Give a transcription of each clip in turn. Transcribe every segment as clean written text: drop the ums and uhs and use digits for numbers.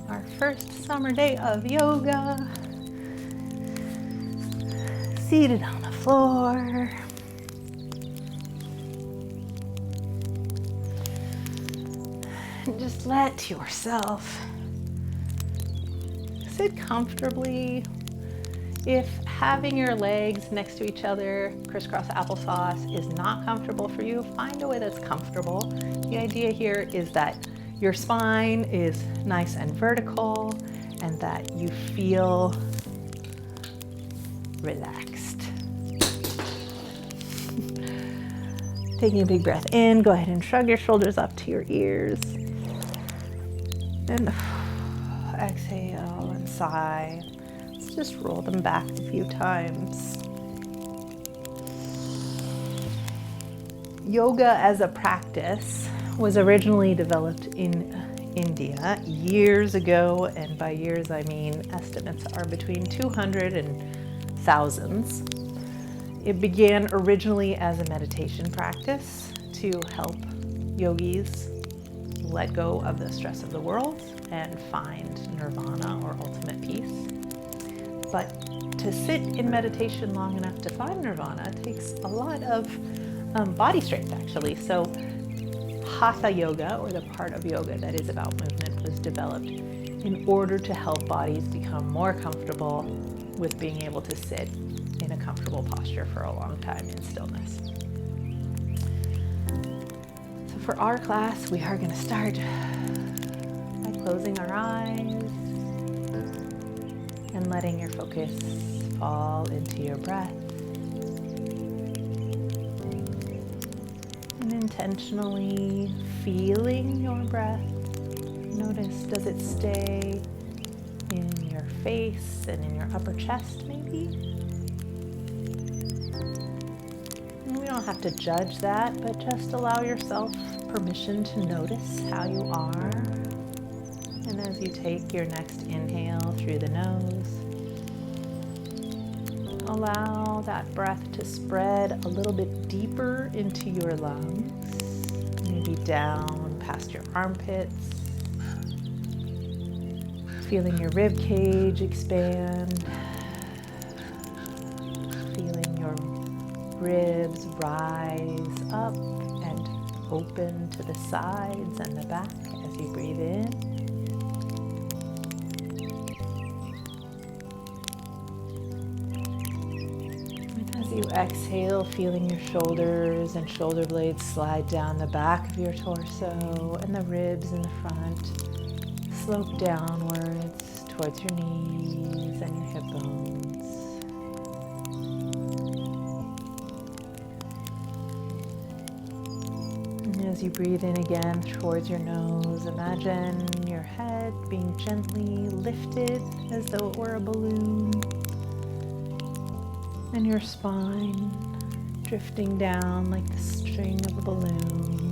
Our first summer day of yoga. Seated on the floor. And just let yourself sit comfortably. If having your legs next to each other, crisscross applesauce, is not comfortable for you, find a way that's comfortable. The idea here is that your spine is nice and vertical and that you feel relaxed. Taking a big breath in, go ahead and shrug your shoulders up to your ears. And exhale and sigh. Let's just roll them back a few times. Yoga as a practice was originally developed in India years ago, and by years I mean estimates are between 200 and thousands. It began originally as a meditation practice to help yogis let go of the stress of the world and find nirvana or ultimate peace. But to sit in meditation long enough to find nirvana takes a lot of body strength, actually. So hatha yoga, or the part of yoga that is about movement, was developed in order to help bodies become more comfortable with being able to sit in a comfortable posture for a long time in stillness. So for our class, we are going to start by closing our eyes and letting your focus fall into your breath. And intentionally feeling your breath. Notice, does it stay in your face and in your upper chest maybe? And we don't have to judge that, but just allow yourself permission to notice how you are. And as you take your next inhale through the nose, allow that breath to spread a little bit deeper into your lungs, maybe down past your armpits, feeling your rib cage expand, feeling your ribs rise up and open to the sides and the back as you breathe in. As you exhale, feeling your shoulders and shoulder blades slide down the back of your torso and the ribs in the front slope downwards towards your knees and your hip bones. And as you breathe in again towards your nose, imagine your head being gently lifted as though it were a balloon. And your spine drifting down like the string of a balloon,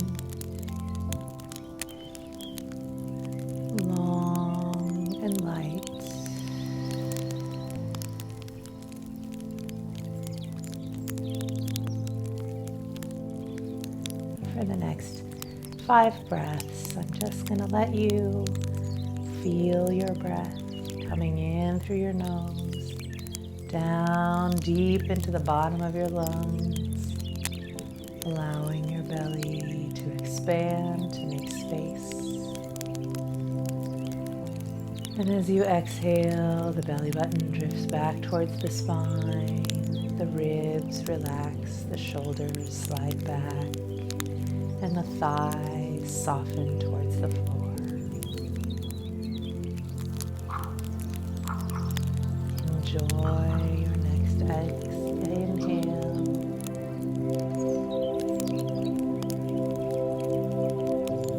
long and light. For the next 5 breaths, I'm just going to let you feel your breath coming in through your nose, down deep into the bottom of your lungs, allowing your belly to expand, to make space. And as you exhale, the belly button drifts back towards the spine, the ribs relax, the shoulders slide back, and the thighs soften towards the floor. Enjoy your next inhale.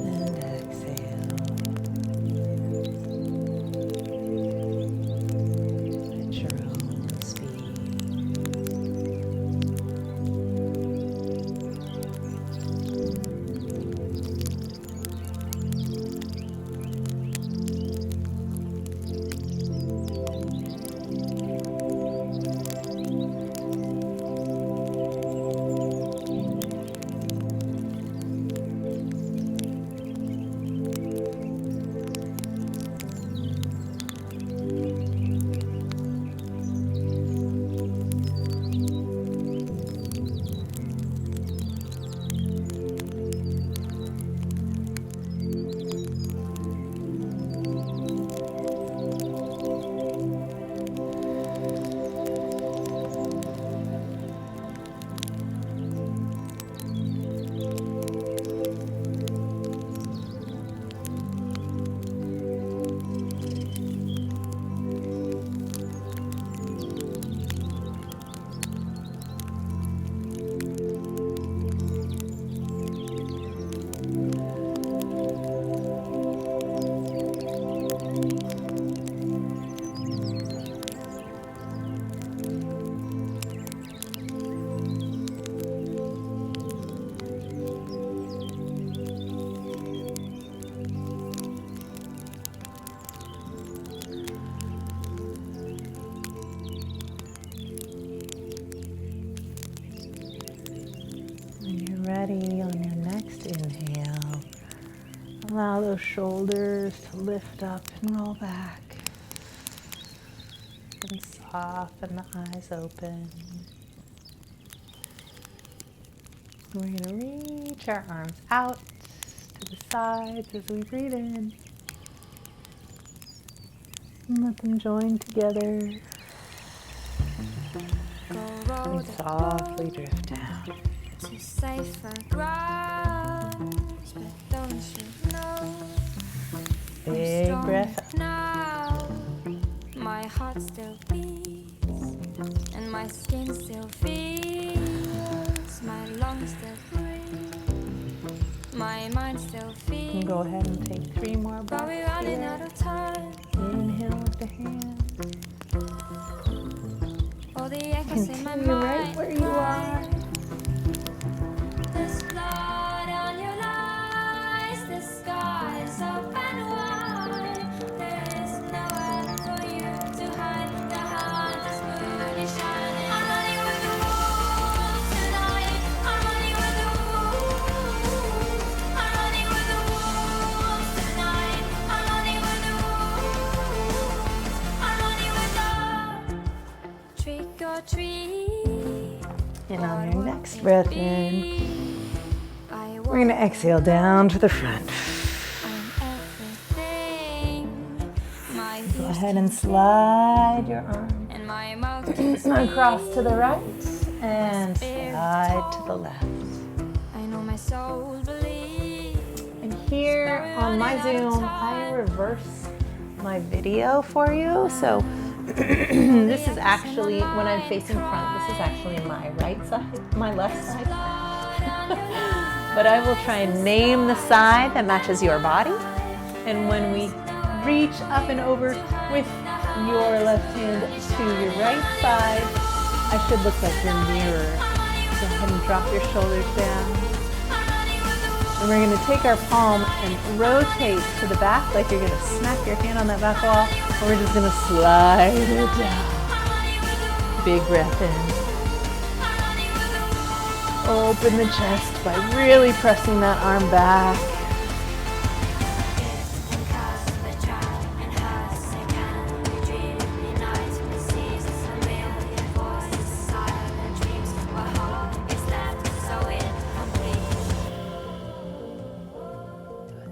And exhale. At your own speed. Allow those shoulders to lift up and roll back. And soften the eyes open. We're going to reach our arms out to the sides as we breathe in. And let them join together. And softly drift down. To safer ground, but don't you know? Big breath up. Now, my heart still beats, and my skin still feels, my lungs still breathe, my mind still feels. And go ahead and take 3 more breaths. But we're running here. out of time. Inhale with the hand. All the echoes in my Continue mind. right where you are. There's blood on your lies, the sky's up and wide. There's nowhere for you to hide. The heart is moon is shining. I'm running with the wolves tonight. I'm running with the wolves. I'm running with the wolves tonight. I'm running with the wolves. I'm running with the trick or treat. And on your next breath in, we're going to exhale down to the front. Go ahead and slide your arms across to the right and slide to the left. And here on my Zoom, I reverse my video for you. So this is actually, when I'm facing front, this is actually my right side, my left side. But I will try and name the side that matches your body. And when we reach up and over with your left hand to your right side, I should look like your mirror. Go ahead and drop your shoulders down. And we're going to take our palm and rotate to the back like you're going to smack your hand on that back wall. And we're just going to slide it down. Big breath in. Open the chest by really pressing that arm back.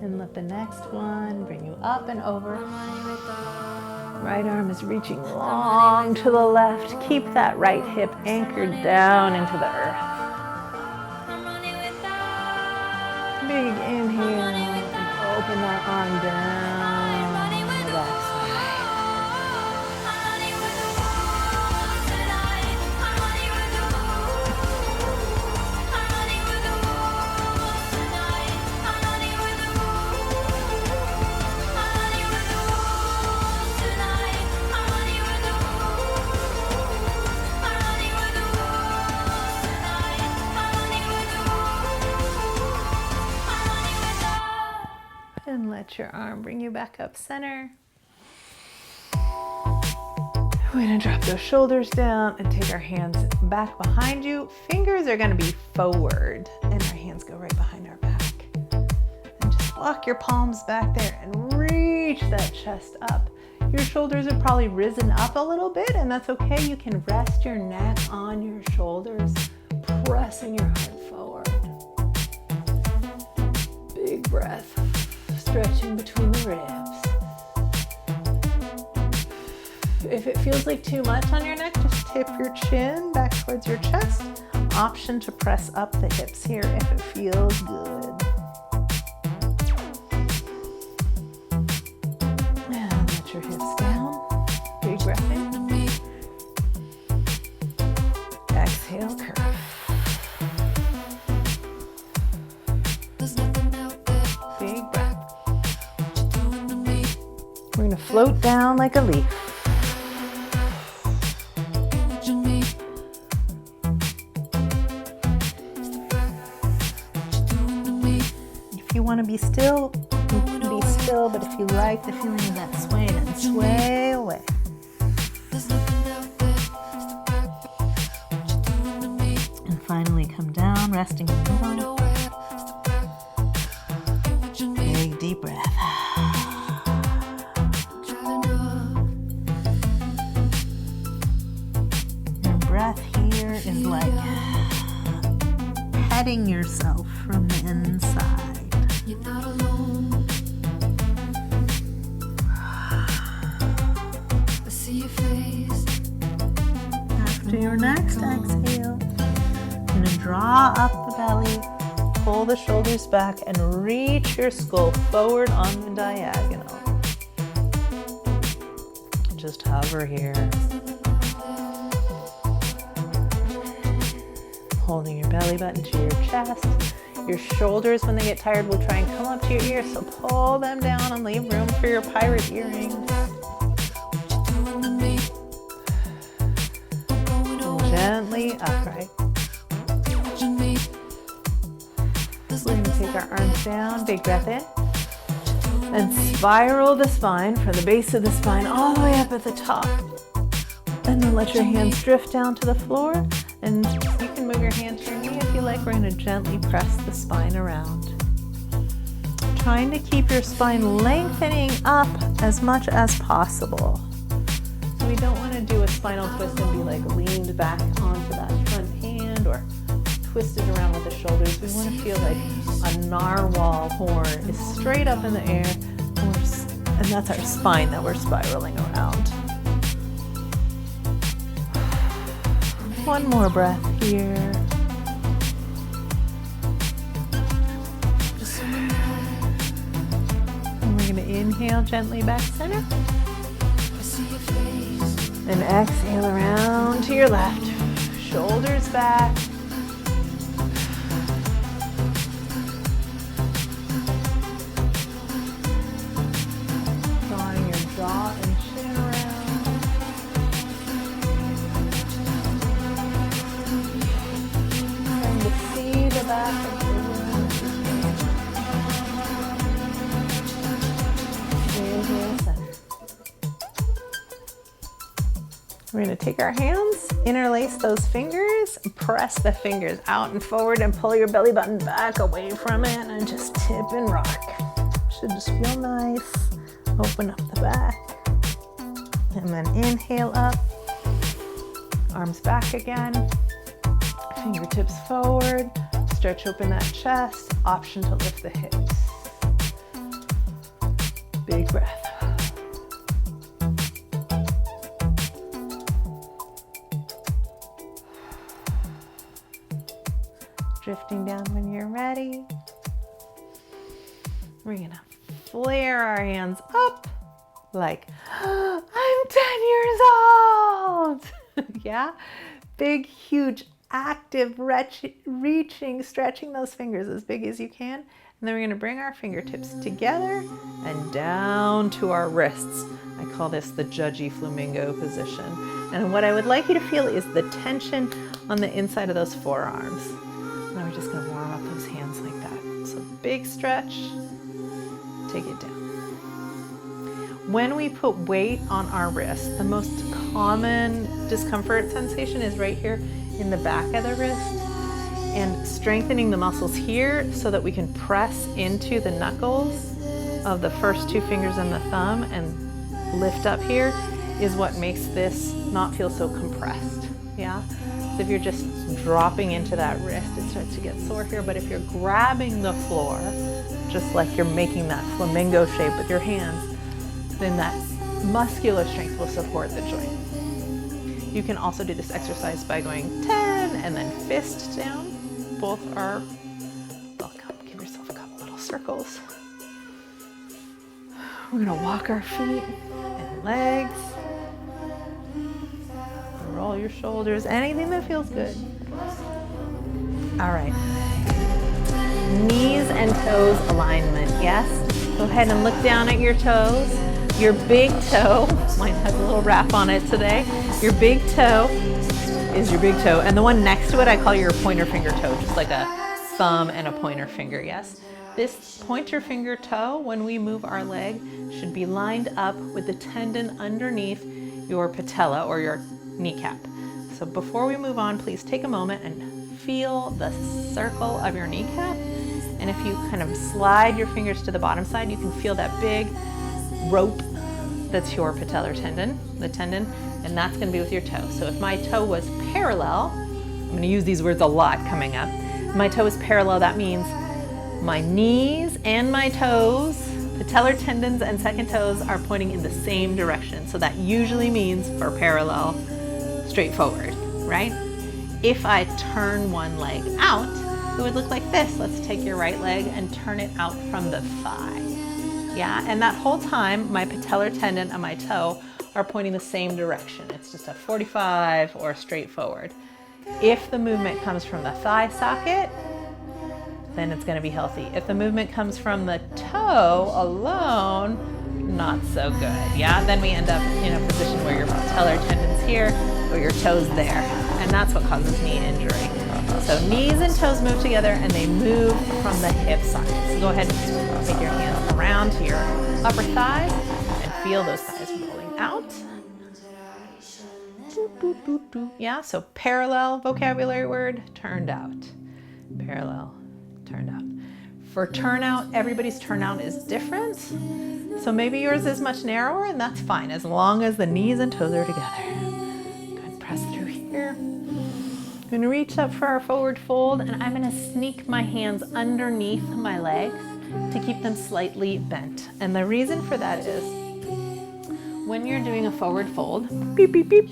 And let the next one bring you up and over. Right arm is reaching long to the left. Keep that right hip anchored down into the earth. Big inhale and open that arm down to the left side. And let your arm bring you back up center. We're going to drop those shoulders down and take our hands back behind you. Fingers are going to be forward and our hands go right behind our back. And just walk your palms back there and reach that chest up. Your shoulders have probably risen up a little bit, and that's okay. You can rest your neck on your shoulders, pressing your heart forward. Big breath. Stretching between the ribs. If it feels like too much on your neck, just tip your chin back towards your chest. Option to press up the hips here if it feels good. And let your hips down. Big breath in. Exhale, curve. Big breath. We're going to float down like a leaf. If you want to be still, you can be still, but if you like the feeling of that sway, then sway away. And finally come down, resting in the middle. Big deep petting yourself from the inside. You're not alone. I see your face. After your next exhale, you're going to draw up the belly, pull the shoulders back, and reach your skull forward on the diagonal. Just hover here. Holding your belly button to your chest. Your shoulders, when they get tired, will try and come up to your ears, so pull them down and leave room for your pirate earrings. Gently upright. We're going to take our arms down, big breath in, and spiral the spine from the base of the spine all the way up at the top. And then let your hands drift down to the floor, and you can move your hand to your knee if you like. We're going to gently press the spine around. Trying to keep your spine lengthening up as much as possible. So we don't want to do a spinal twist and be like leaned back onto that front hand or twisted around with the shoulders. We want to feel like a narwhal horn is straight up in the air, and that's our spine that we're spiraling around. One more breath here. And we're going to inhale gently back center. And exhale around to your left. Shoulders back. Drawing your jaw and chin around. Trying to see the back of the room. Inhale center. We're going to take our hands, interlace those fingers, press the fingers out and forward, and pull your belly button back away from it, and just tip and rock. Should just feel nice. Open up the back. And then inhale up. Arms back again. Fingertips forward. Stretch open that chest. Option to lift the hips. Big breath. Drifting down when you're ready. We're gonna flare our hands up like, I'm 10 years old. Yeah? Big, huge, active, reaching, stretching those fingers as big as you can. And then we're gonna bring our fingertips together and down to our wrists. I call this the judgy flamingo position. And what I would like you to feel is the tension on the inside of those forearms. Now we're just going to warm up those hands like that. So big stretch, take it down. When we put weight on our wrist, the most common discomfort sensation is right here in the back of the wrist, and strengthening the muscles here so that we can press into the knuckles of the first two fingers and the thumb and lift up here is what makes this not feel so compressed. Yeah? So if you're just dropping into that wrist, it starts to get sore here. But if you're grabbing the floor, just like you're making that flamingo shape with your hands, then that muscular strength will support the joint. You can also do this exercise by going 10 and then fist down. Both are welcome. Give yourself a couple little circles. We're gonna walk our feet and legs. Roll your shoulders, anything that feels good. All right. Knees and toes alignment, yes? Go ahead and look down at your toes. Your big toe, mine has a little wrap on it today. Your big toe is your big toe, and the one next to it I call your pointer finger toe, just like a thumb and a pointer finger, yes? This pointer finger toe, when we move our leg, should be lined up with the tendon underneath your patella or your kneecap. So before we move on, please take a moment and feel the circle of your kneecap. And if you kind of slide your fingers to the bottom side, you can feel that big rope that's your patellar tendon, the tendon, and that's going to be with your toe. So if my toe was parallel, I'm going to use these words a lot coming up, my toe is parallel, that means my knees and my toes, patellar tendons and second toes are pointing in the same direction. So that usually means for parallel, straight forward, right? If I turn one leg out, it would look like this. Let's take your right leg and turn it out from the thigh. Yeah, and that whole time, my patellar tendon and my toe are pointing the same direction. It's just a 45 or straight forward. If the movement comes from the thigh socket, then it's going to be healthy. If the movement comes from the toe alone, not so good. Yeah, then we end up in a position where your patellar tendon's here or your toes there, and that's what causes knee injury. So knees and toes move together and they move from the hip socket. So go ahead and take your hands around to your upper thighs and feel those thighs rolling out. Yeah, so parallel vocabulary word, turned out. Parallel, turned out. For turnout, everybody's turnout is different. So maybe yours is much narrower, and that's fine as long as the knees and toes are together. Go ahead and press through here. I'm going to reach up for our forward fold, and I'm going to sneak my hands underneath my legs to keep them slightly bent. And the reason for that is when you're doing a forward fold, beep, beep, beep,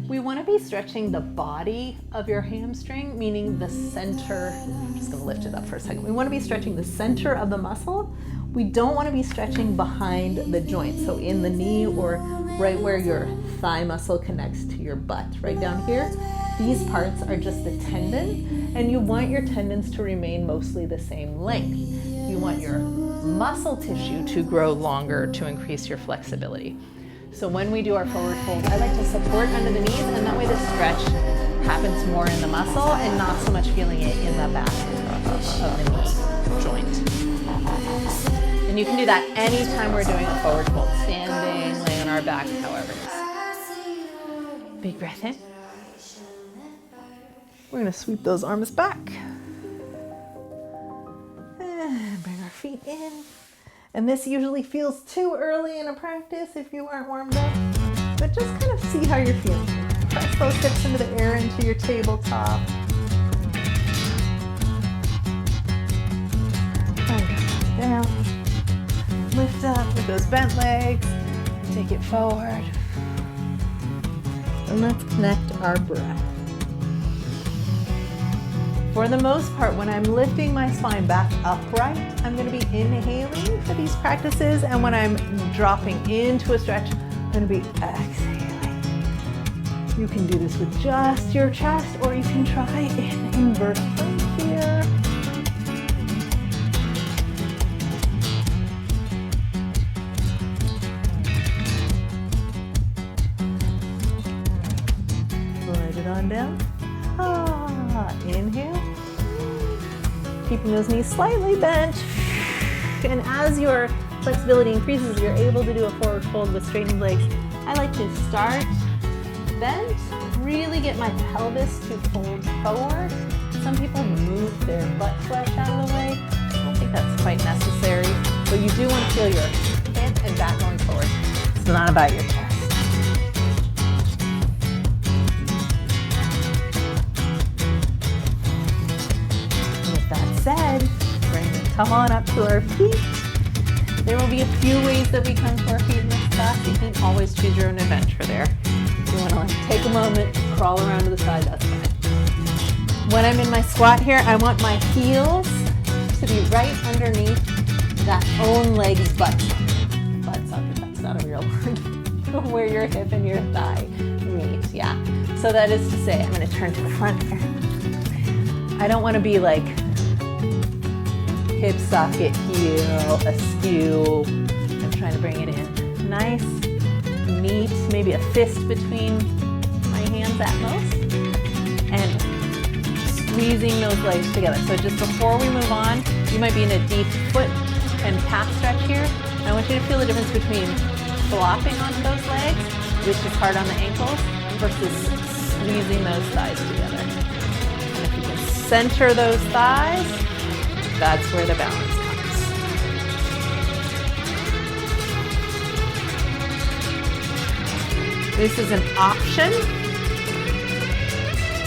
we want to be stretching the body of your hamstring, meaning the center. I'm just going to lift it up for a second. We want to be stretching the center of the muscle. We don't want to be stretching behind the joint, so in the knee or right where your thigh muscle connects to your butt, right down here. These parts are just the tendon, and you want your tendons to remain mostly the same length. You want your muscle tissue to grow longer to increase your flexibility. So when we do our forward fold, I like to support under the knees, and that way the stretch happens more in the muscle and not so much feeling it in the back of the knee joint. And you can do that anytime we're doing a forward fold, standing, laying on our back, however it is. Big breath in. We're going to sweep those arms back. And bring our feet in. And this usually feels too early in a practice if you aren't warmed up. But just kind of see how you're feeling. Press those hips into the air, into your tabletop. And down. Lift up with those bent legs. Take it forward. And let's connect our breath. For the most part, when I'm lifting my spine back upright, I'm going to be inhaling for these practices, and when I'm dropping into a stretch, I'm going to be exhaling. You can do this with just your chest, or you can try an inverse plank here. Slide it on down. Inhale, keeping those knees slightly bent, and as your flexibility increases, you're able to do a forward fold with straightened legs. I like to start bent, really get my pelvis to fold forward. Some people move their butt flesh out of the way. I don't think that's quite necessary, but you do want to feel your hip and back going forward. It's not about your chest. Said, we're going to come on up to our feet. There will be a few ways that we come to our feet in this class. You can always choose your own adventure there. If you want to take a moment, crawl around to the side, that's fine. When I'm in my squat here, I want my heels to be right underneath that own leg's butt socket. That's not a real word. Where your hip and your thigh meet, yeah. So that is to say, I'm going to turn to the front here. I don't want to be like hip socket, heel, askew. I'm trying to bring it in. Nice, neat, maybe a fist between my hands at most. And squeezing those legs together. So just before we move on, you might be in a deep foot and calf stretch here. And I want you to feel the difference between flopping onto those legs, which is hard on the ankles, versus squeezing those thighs together. And if you can center those thighs, that's where the balance comes. This is an option.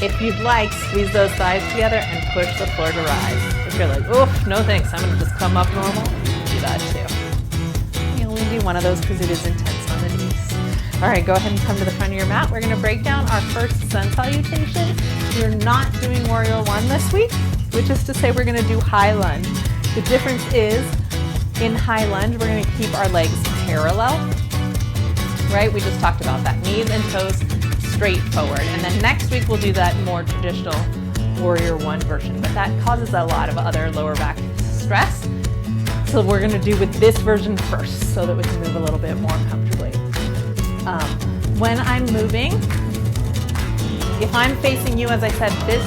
If you'd like, squeeze those thighs together and push the floor to rise. If you're like, oof, no thanks, I'm gonna just come up normal, do that too. You only do one of those because it is intense on the knees. All right, go ahead and come to the front of your mat. We're gonna break down our first sun salutation. We're not doing warrior one this week, which is to say we're gonna do high lunge. The difference is, in high lunge, we're gonna keep our legs parallel, right? We just talked about that, knees and toes straight forward. And then next week we'll do that more traditional warrior one version, but that causes a lot of other lower back stress. So we're gonna do with this version first so that we can move a little bit more comfortably. When I'm moving, if I'm facing you, as I said, this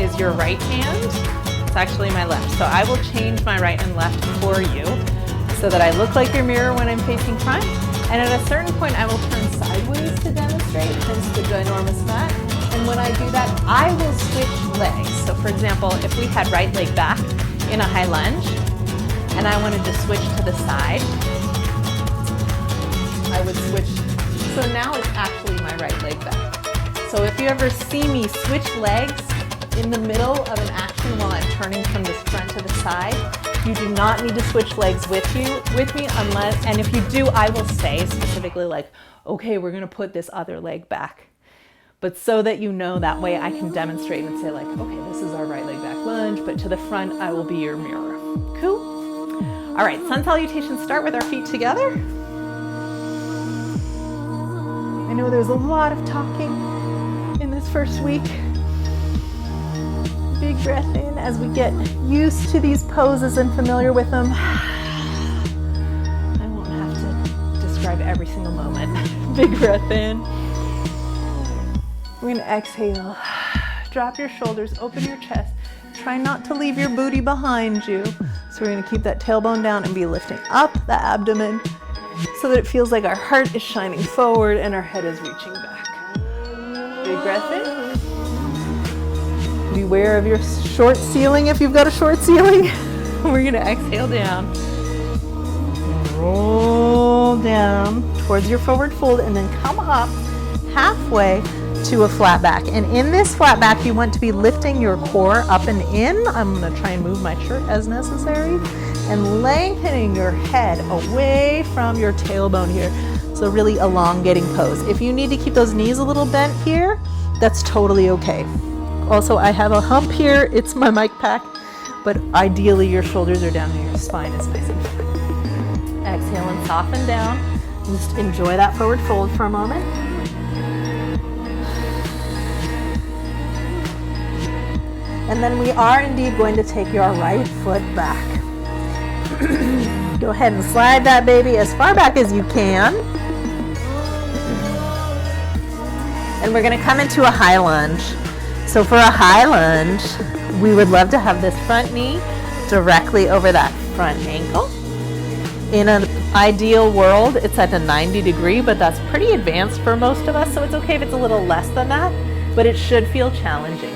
is your right hand. It's actually my left. So I will change my right and left for you so that I look like your mirror when I'm facing front. And at a certain point, I will turn sideways to demonstrate, hence the ginormous mat. And when I do that, I will switch legs. So for example, if we had right leg back in a high lunge, and I wanted to switch to the side, I would switch. So now it's actually my right leg back. So if you ever see me switch legs in the middle of an action while I'm turning from the front to the side, you do not need to switch legs with me unless, and if you do, I will say specifically like, okay, we're gonna put this other leg back. But so that you know, that way I can demonstrate and say like, okay, this is our right leg back lunge, but to the front, I will be your mirror. Cool? All right, sun salutations start with our feet together. I know there's a lot of talking in this first week. Big breath in as we get used to these poses and familiar with them. I won't have to describe every single moment. Big breath in. We're gonna exhale. Drop your shoulders, open your chest. Try not to leave your booty behind you. So we're gonna keep that tailbone down and be lifting up the abdomen so that it feels like our heart is shining forward and our head is reaching back. Big breath in. Beware of your short ceiling if you've got a short ceiling. We're gonna exhale down. Roll down towards your forward fold and then come up halfway to a flat back. And in this flat back, you want to be lifting your core up and in. I'm gonna try and move my shirt as necessary and lengthening your head away from your tailbone here. So really elongating pose. If you need to keep those knees a little bent here, that's totally okay. Also, I have a hump here. It's my mic pack, but ideally your shoulders are down and your spine is nice and flat. Exhale and soften down. Just enjoy that forward fold for a moment. And then we are indeed going to take your right foot back. Go ahead and slide that baby as far back as you can. And we're going to come into a high lunge. So for a high lunge, we would love to have this front knee directly over that front ankle. In an ideal world, it's at a 90 degree, but that's pretty advanced for most of us, so it's okay if it's a little less than that, but it should feel challenging.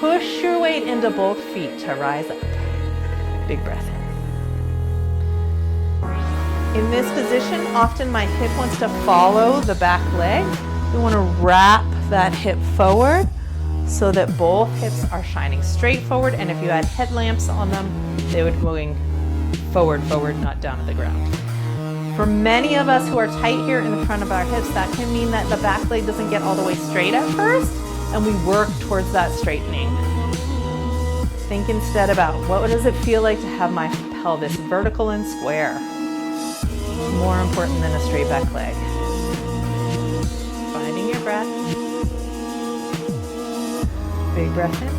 Push your weight into both feet to rise up. Big breath in. In this position, often my hip wants to follow the back leg. We want to wrap that hip forward so that both hips are shining straight forward, and if you had headlamps on them, they would be going forward, not down at the ground. For many of us who are tight here in the front of our hips, that can mean that the back leg doesn't get all the way straight at first, and we work towards that straightening. Think instead about what does it feel like to have my pelvis vertical and square? More important than a straight back leg. Finding your breath. Big breath in.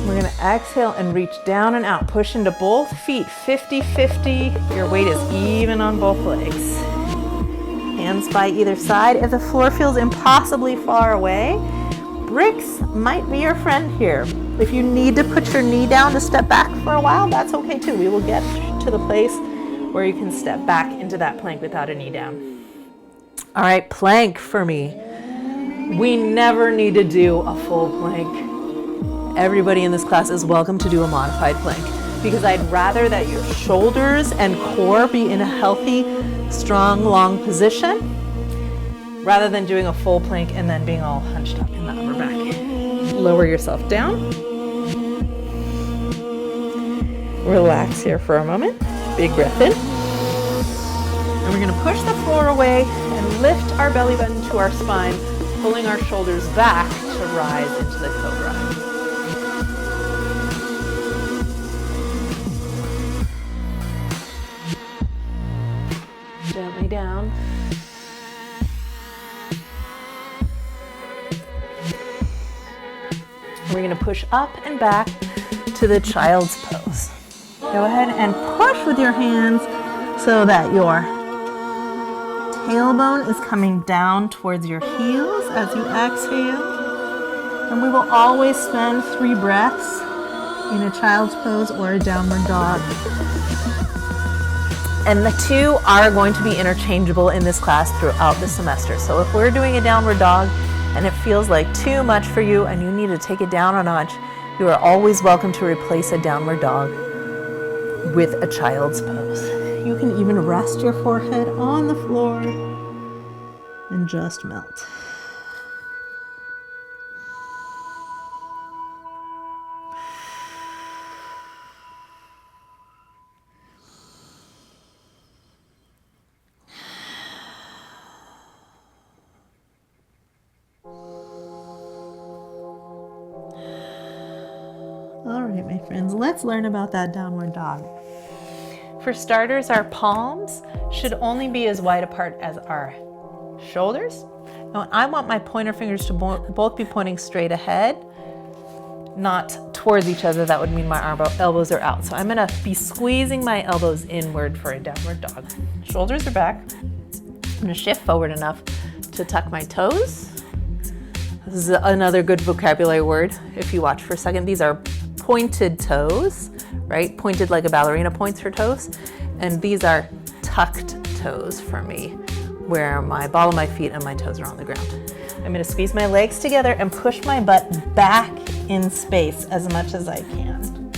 We're going to exhale and reach down and out. Push into both feet, 50-50. Your weight is even on both legs. Hands by either side. If the floor feels impossibly far away, bricks might be your friend here. If you need to put your knee down to step back for a while, that's okay too. We will get to the place where you can step back into that plank without a knee down. All right, plank for me. We never need to do a full plank. Everybody in this class is welcome to do a modified plank because I'd rather that your shoulders and core be in a healthy, strong, long position. rather than doing a full plank and then being all hunched up in the upper back. Lower yourself down. Relax here for a moment. Big breath in. And we're going to push the floor away and lift our belly button to our spine, pulling our shoulders back to rise into the cobra. Gently down. We're going to push up and back to the child's pose. Go ahead and push with your hands so that your tailbone is coming down towards your heels as you exhale. And we will always spend 3 breaths in a child's pose or a downward dog. And the two are going to be interchangeable in this class throughout the semester. So if we're doing a downward dog and it feels like too much for you and you need to take it down a notch, you are always welcome to replace a downward dog with a child's pose. You can even rest your forehead on the floor and just melt. All right, my friends, let's learn about that downward dog. For starters, our palms should only be as wide apart as our shoulders. Now, I want my pointer fingers to both be pointing straight ahead, not towards each other. That would mean my elbows are out. So I'm gonna be squeezing my elbows inward for a downward dog. Shoulders are back. I'm gonna shift forward enough to tuck my toes. This is another good vocabulary word. If you watch for a second, these are pointed toes, right? Pointed like a ballerina points her toes. And these are tucked toes for me, where my ball of my feet and my toes are on the ground. I'm gonna squeeze my legs together and push my butt back in space as much as I can.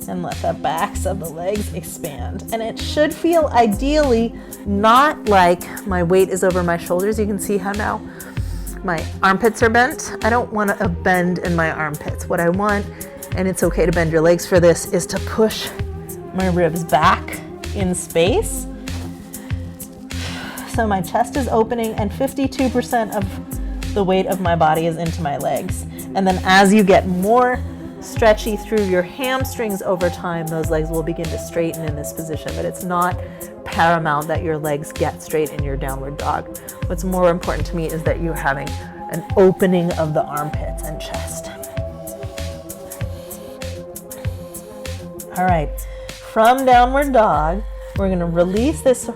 And let the backs of the legs expand. And it should feel ideally not like my weight is over my shoulders. You can see how now my armpits are bent. I don't want a bend in my armpits. What I want, and it's okay to bend your legs for this, is to push my ribs back in space. So my chest is opening and 52% of the weight of my body is into my legs. And then as you get more stretchy through your hamstrings over time, those legs will begin to straighten in this position. But it's not paramount that your legs get straight in your downward dog. What's more important to me is that you're having an opening of the armpits and chest. All right, from downward dog, we're gonna release this.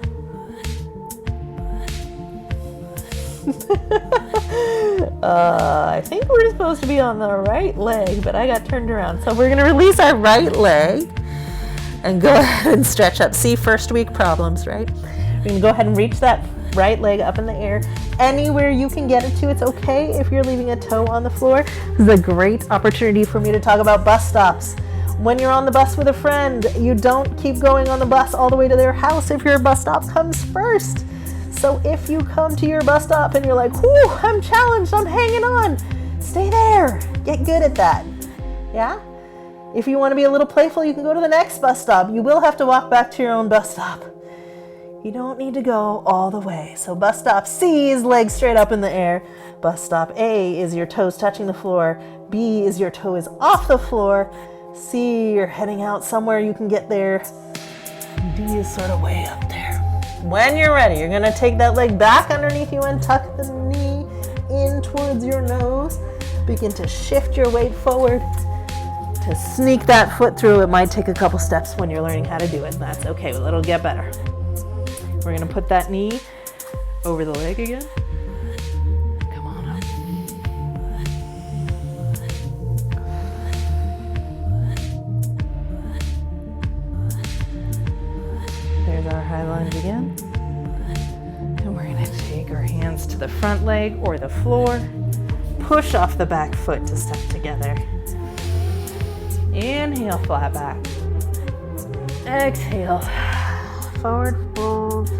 I think we're supposed to be on the right leg, but I got turned around. So we're gonna release our right leg and go ahead and stretch up. See, first week problems, right? We're gonna go ahead and reach that right leg up in the air. Anywhere you can get it to, it's okay if you're leaving a toe on the floor. This is a great opportunity for me to talk about bus stops. When you're on the bus with a friend, you don't keep going on the bus all the way to their house if your bus stop comes first. So if you come to your bus stop and you're like, whew, I'm challenged, I'm hanging on, stay there. Get good at that. Yeah? If you want to be a little playful, you can go to the next bus stop. You will have to walk back to your own bus stop. You don't need to go all the way. So bus stop C is legs straight up in the air. Bus stop A is your toes touching the floor. B is your toe is off the floor. C, you're heading out somewhere you can get there. D is sort of way up there. When you're ready, you're gonna take that leg back underneath you and tuck the knee in towards your nose. Begin to shift your weight forward to sneak that foot through. It might take a couple steps when you're learning how to do it. That's okay, but it'll get better. We're gonna put that knee over the leg again. Come on up. There's our high lunge again. And we're gonna take our hands to the front leg or the floor. Push off the back foot to step together. Inhale, flat back. Exhale, forward fold.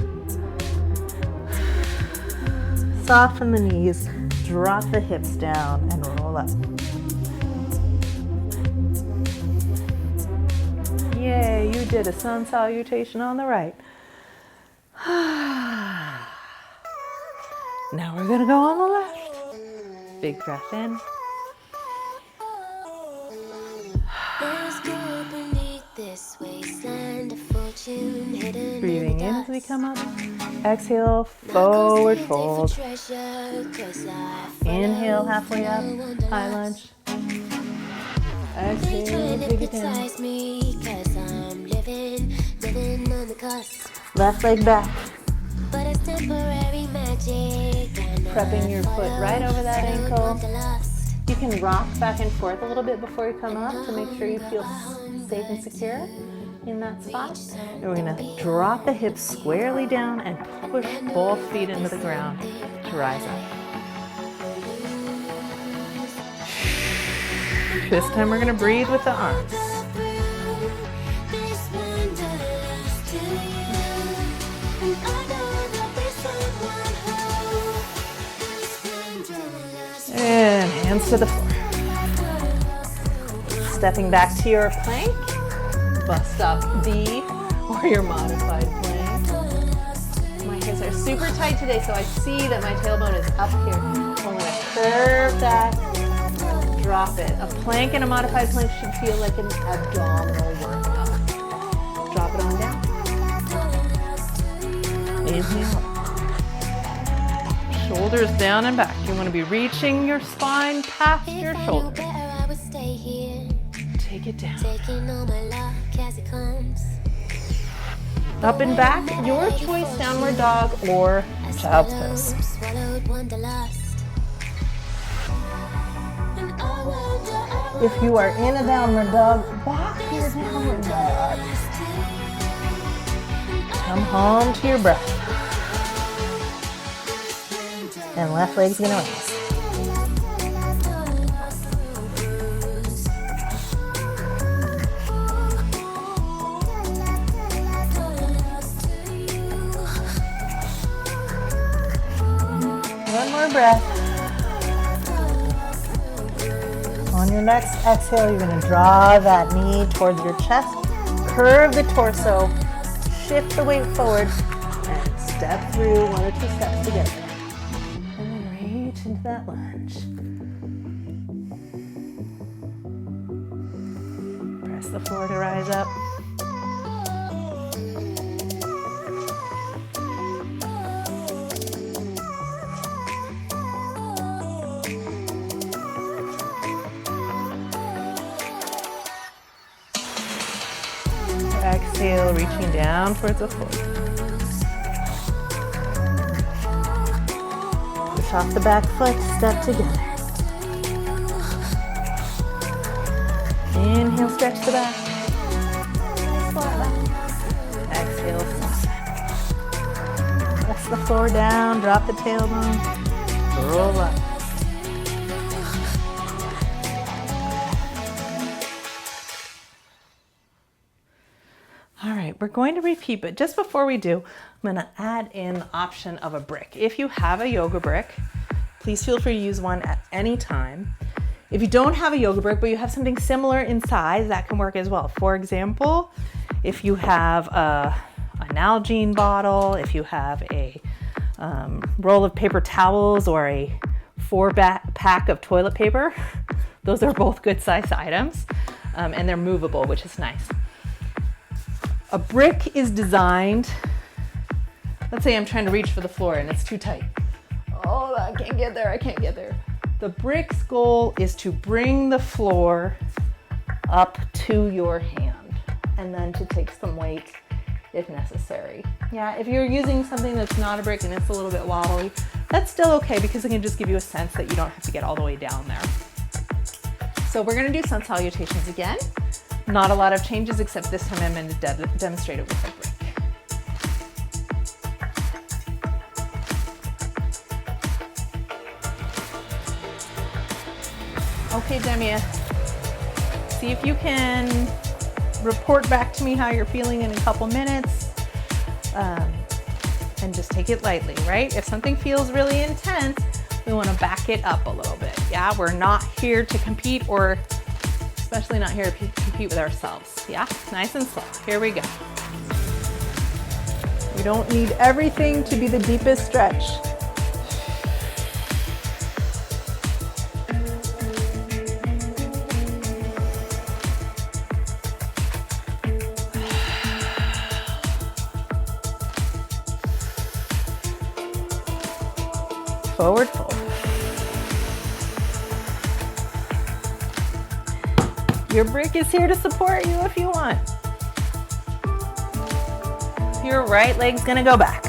Soften the knees, drop the hips down, and roll up. Yay, you did a sun salutation on the right. Now we're gonna go on the left. Big breath in. Breathing in as we come up. Exhale, forward fold. Inhale, halfway up, high lunge. Exhale, take it down. Left leg back. Prepping your foot right over that ankle. You can rock back and forth a little bit before you come up to make sure you feel safe and secure in that spot. And we're going to drop the hips squarely down and push both feet into the ground to rise up. This time we're going to breathe with the arms. And hands to the floor. Stepping back to your plank. Bust up B or your modified plank. My hips are super tight today, so I see that my tailbone is up here. I'm going to curve that, drop it. A plank and a modified plank should feel like an abdominal workout. Drop it on down. Inhale. Shoulders down and back. You want to be reaching your spine past your shoulders. Take it down. Up and back, your choice, downward dog or child's pose. If you are in a downward dog, walk your downward dog. Come home to your breath. And left leg's gonna raise. One more breath. On your next exhale, you're going to draw that knee towards your chest, curve the torso, shift the weight forward, and step through 1 or 2 steps together. And then reach into that lunge. Press the floor to rise up. Exhale, reaching down towards the floor. Push off the back foot, step together. Inhale, stretch the back. Flat back. Exhale, soften. Press the floor down, drop the tailbone, roll up. All right, we're going to repeat, but just before we do, I'm going to add in the option of a brick. If you have a yoga brick, please feel free to use one at any time. If you don't have a yoga brick, but you have something similar in size, that can work as well. For example, if you have an Nalgene bottle, if you have a roll of paper towels or a 4-pack of toilet paper, those are both good size items, and they're movable, which is nice. A brick is designed, let's say I'm trying to reach for the floor and it's too tight. Oh, I can't get there, I can't get there. The brick's goal is to bring the floor up to your hand and then to take some weight if necessary. Yeah, if you're using something that's not a brick and it's a little bit wobbly, that's still okay because it can just give you a sense that you don't have to get all the way down there. So we're gonna do sun salutations again. Not a lot of changes, except this time I'm going to demonstrate it with a brick. Okay, Demia, see if you can report back to me how you're feeling in a couple minutes. And and just take it lightly, right? If something feels really intense, we want to back it up a little bit. Yeah, we're not here to compete, or especially not here to compete with ourselves. Yeah, nice and slow. Here we go. We don't need everything to be the deepest stretch. Forward fold. Your brick is here to support you if you want. Your right leg's gonna go back.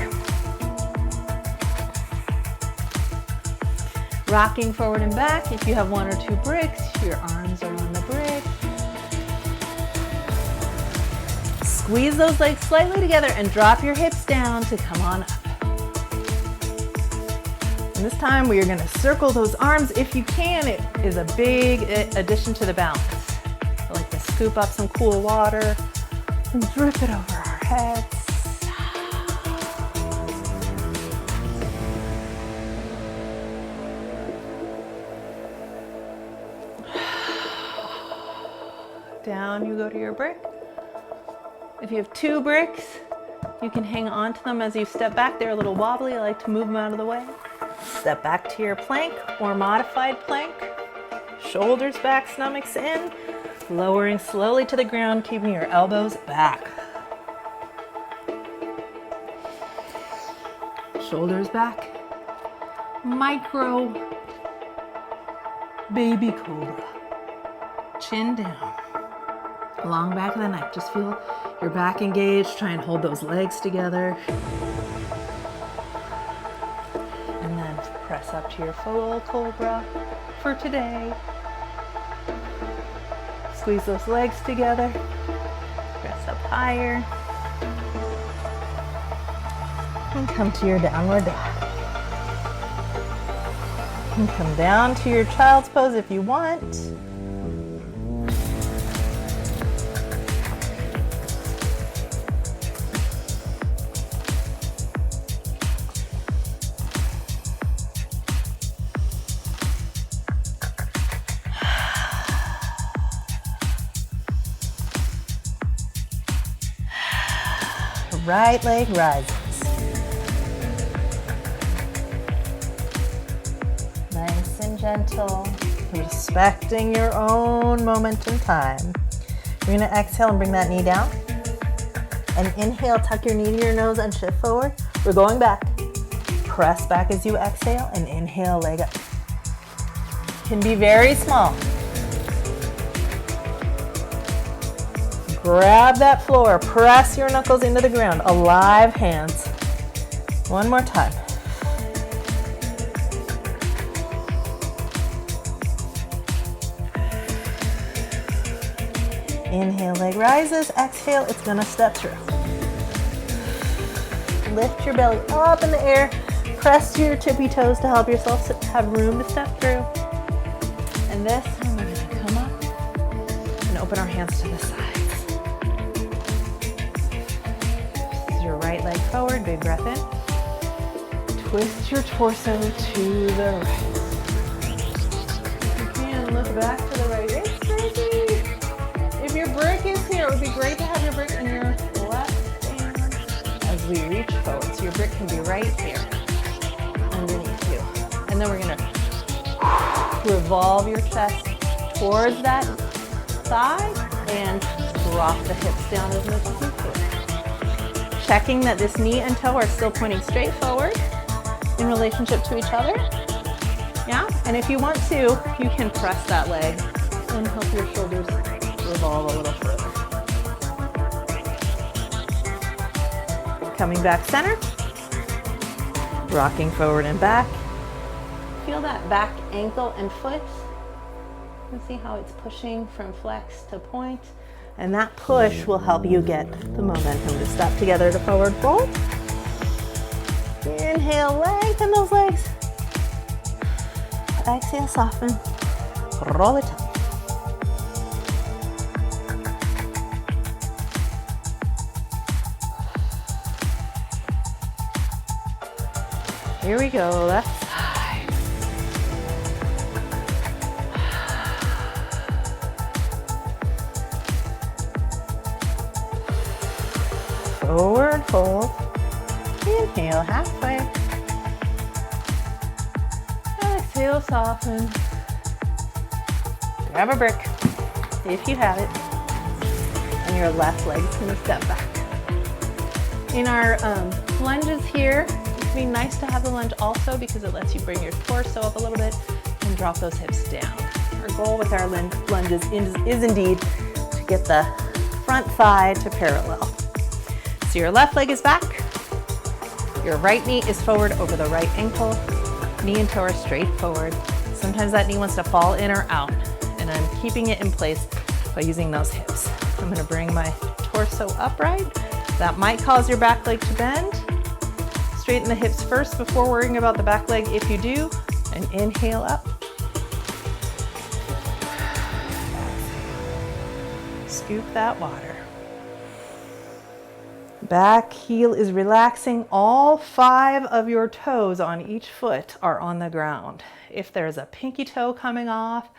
Rocking forward and back. If you have one or two bricks, your arms are on the brick. Squeeze those legs slightly together and drop your hips down to come on up. And this time we are going to circle those arms if you can. It is a big addition to the balance. I like to scoop up some cool water and drip it over our heads. Down you go to your brick. If you have two bricks, you can hang on to them as you step back. They're a little wobbly. I like to move them out of the way. Step back to your plank or modified plank. Shoulders back, stomachs in. Lowering slowly to the ground, keeping your elbows back. Shoulders back. Micro baby cobra. Chin down. Long back of the neck. Just feel your back engaged. Try and hold those legs together. And then press up to your full cobra for today. Squeeze those legs together. Press up higher. And come to your downward dog. And come down to your child's pose if you want. Right leg rises. Nice and gentle, respecting your own moment in time. You're gonna exhale and bring that knee down. And inhale, tuck your knee to your nose and shift forward. We're going back. Press back as you exhale and inhale, leg up. Can be very small. Grab that floor, press your knuckles into the ground, alive hands. One more time. Inhale, leg rises, exhale, it's gonna step through. Lift your belly up in the air, press your tippy toes to help yourself have room to step through. And this time we're gonna come up and open our hands to the sides. Your right leg forward, big breath in. Twist your torso to the right. You can look back to the right. It's tricky. If your brick is here, it would be great to have your brick in your left hand as we reach forward. So your brick can be right here underneath you. And then we're gonna revolve your chest towards that side and drop the hips down as much as you can. Checking that this knee and toe are still pointing straight forward in relationship to each other. Yeah, and if you want to, you can press that leg and help your shoulders revolve a little further. Coming back center, rocking forward and back. Feel that back ankle and foot. And see how it's pushing from flex to point. And that push will help you get the momentum to step together to forward fold. Inhale, lengthen those legs. Exhale, soften. Roll it up. Here we go, left side. Forward fold. Inhale, halfway. Exhale, soften. Grab a brick, if you have it, and your left leg's gonna step back. In our lunges here, it'd be nice to have the lunge also because it lets you bring your torso up a little bit and drop those hips down. Our goal with our lunges is indeed to get the front thigh to parallel. So your left leg is back, your right knee is forward over the right ankle, knee and toe are straight forward. Sometimes that knee wants to fall in or out, and I'm keeping it in place by using those hips. I'm gonna bring my torso upright. That might cause your back leg to bend. Straighten the hips first before worrying about the back leg if you do, and inhale up. Scoop that water. Back heel is relaxing. All 5 of your toes on each foot are on the ground. If there's a pinky toe coming off,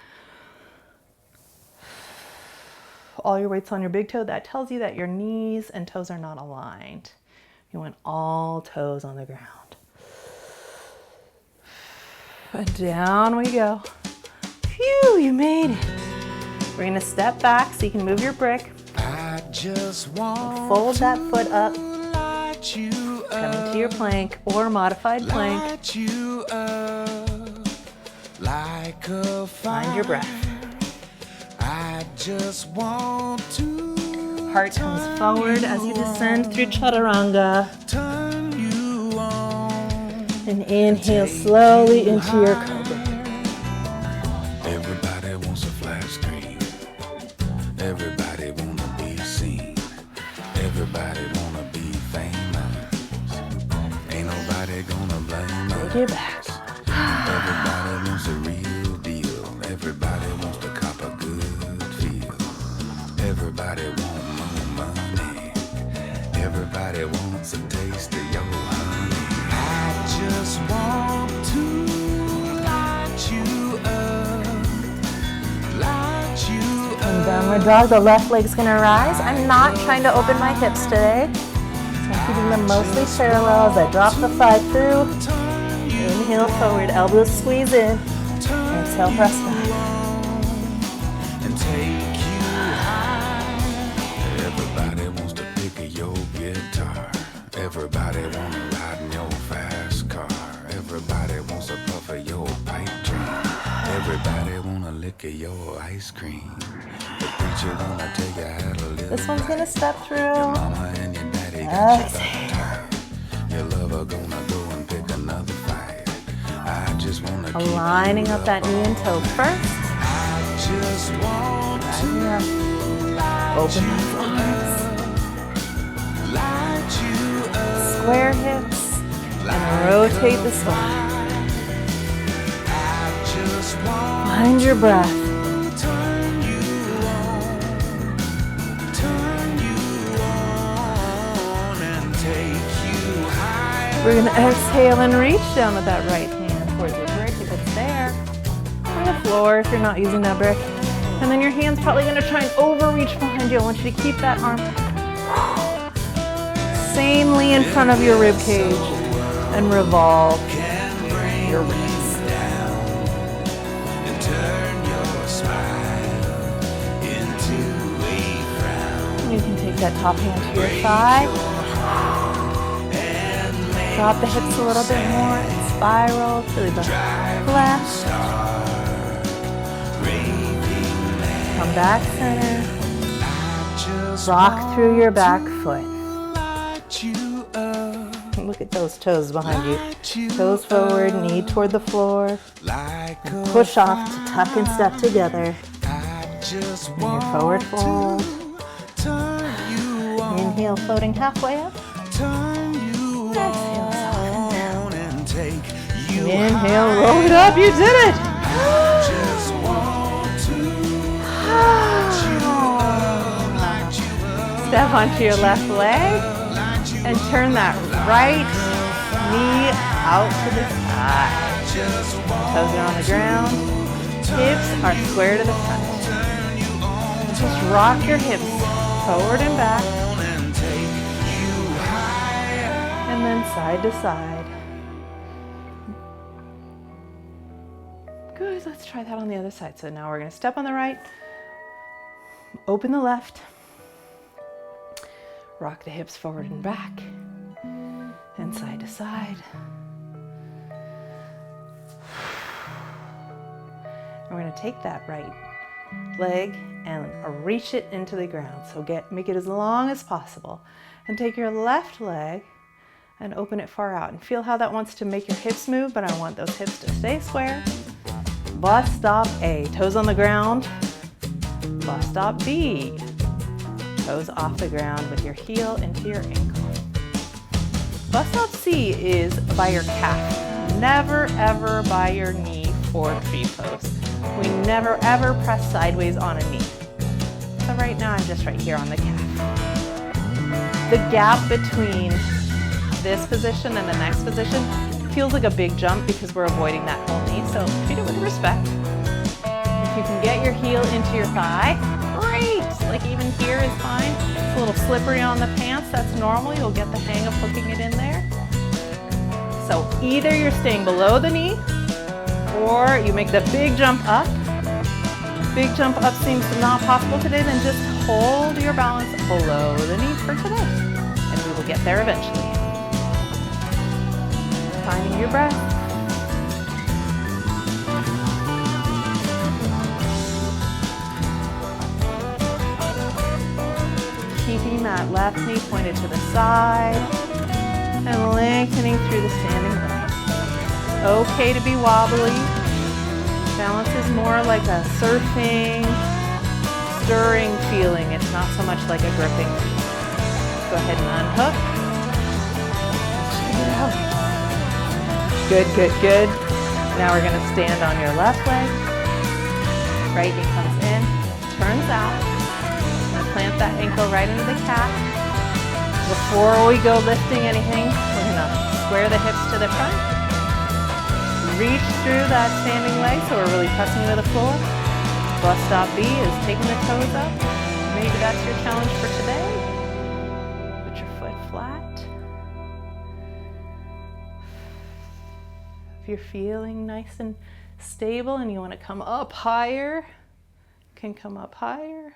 all your weight's on your big toe, that tells you that your knees and toes are not aligned. You want all toes on the ground. And down we go. Phew, you made it. We're gonna step back so you can move your brick. I just want fold that foot up. light you Come into your plank or modified plank. light you up like a fire. Find your breath. I just want to Heart comes forward as you descend through chaturanga. turn you on. And inhale slowly into your cobra. Everybody wants a flat screen. Everybody wanna be seen. Everybody wanna be famous. Ain't nobody gonna blame us. Take it back. Everybody wants a real deal. Everybody wants to cop a good feel. Everybody want more money. Everybody wants a taste of your honey. I just want to light you up. Light you up. And downward dog, the left leg's gonna rise. I'm not trying to open my hips today. So I'm keeping them mostly parallel as I drop the thigh through. Inhale forward, elbows squeeze in. Exhale, press back. And take you high. Everybody wants to pick your guitar. Everybody wanna ride in your fast car. Everybody wants a puff of your pipe dream. Everybody wanna lick of your ice cream. The preacher gonna take you out a little. This one's gonna step Your through. mama and your daddy got you Exhale. tired. Your lover gonna go and pick another fight. I just wanna keep Aligning you up that knee and toe first. I just want to Yeah. Open those arms. light you up. Square hips. And rotate the spine. I just want Find your breath. to turn you on and take you high. We're gonna exhale and reach down with that right hand towards your brick if it's there. On the floor if you're not using that brick. And then your hand's probably gonna try and overreach behind you. I want you to keep that arm sanely in front of your rib cage and revolve your ribs. And turn your smile into a frown. You can take that top hand to your thigh. Drop the hips a little bit more and spiral to the left. Come back center. Rock through your back foot. Look at those toes behind you. Toes forward, knee toward the floor. And push off to tuck and step together. And your forward fold. Inhale, floating halfway up. Exhale, soften. Inhale, roll it up. You did it. Step onto your left leg and turn that right knee out to the side. Toes are on the ground. Hips are square to the front. Just rock your hips forward and back. And then side to side. Good, let's try that on the other side. So now we're gonna step on the right, open the left, rock the hips forward and back, and side to side. And we're gonna take that right leg and reach it into the ground. So make it as long as possible. And take your left leg and open it far out. And feel how that wants to make your hips move, but I want those hips to stay square. Bus stop A, toes on the ground. Bus stop B, toes off the ground with your heel into your ankle. Bus stop C is by your calf. Never ever by your knee for tree pose. We never ever press sideways on a knee. So right now I'm just right here on the calf. The gap between this position and the next position feels like a big jump because we're avoiding that whole knee, so treat it with respect. If you can get your heel into your thigh, great! Like even here is fine. It's a little slippery on the pants, that's normal. You'll get the hang of hooking it in there. So either you're staying below the knee or you make the big jump up. Big jump up seems not possible today, then just hold your balance below the knee for today. And we will get there eventually. Finding your breath. Keeping that left knee pointed to the side and lengthening through the standing leg. Okay to be wobbly. Balance is more like a surfing, stirring feeling. It's not so much like a gripping. Go ahead and unhook. Check it out. Good, good, good. Now we're going to stand on your left leg. Right knee comes in, turns out. I'm going to plant that ankle right into the calf. Before we go lifting anything, we're going to square the hips to the front. Reach through that standing leg so we're really pressing to the floor. Bus stop B is taking the toes up. Maybe that's your challenge for today. Put your foot flat. If you're feeling nice and stable and you want to come up higher, you can come up higher.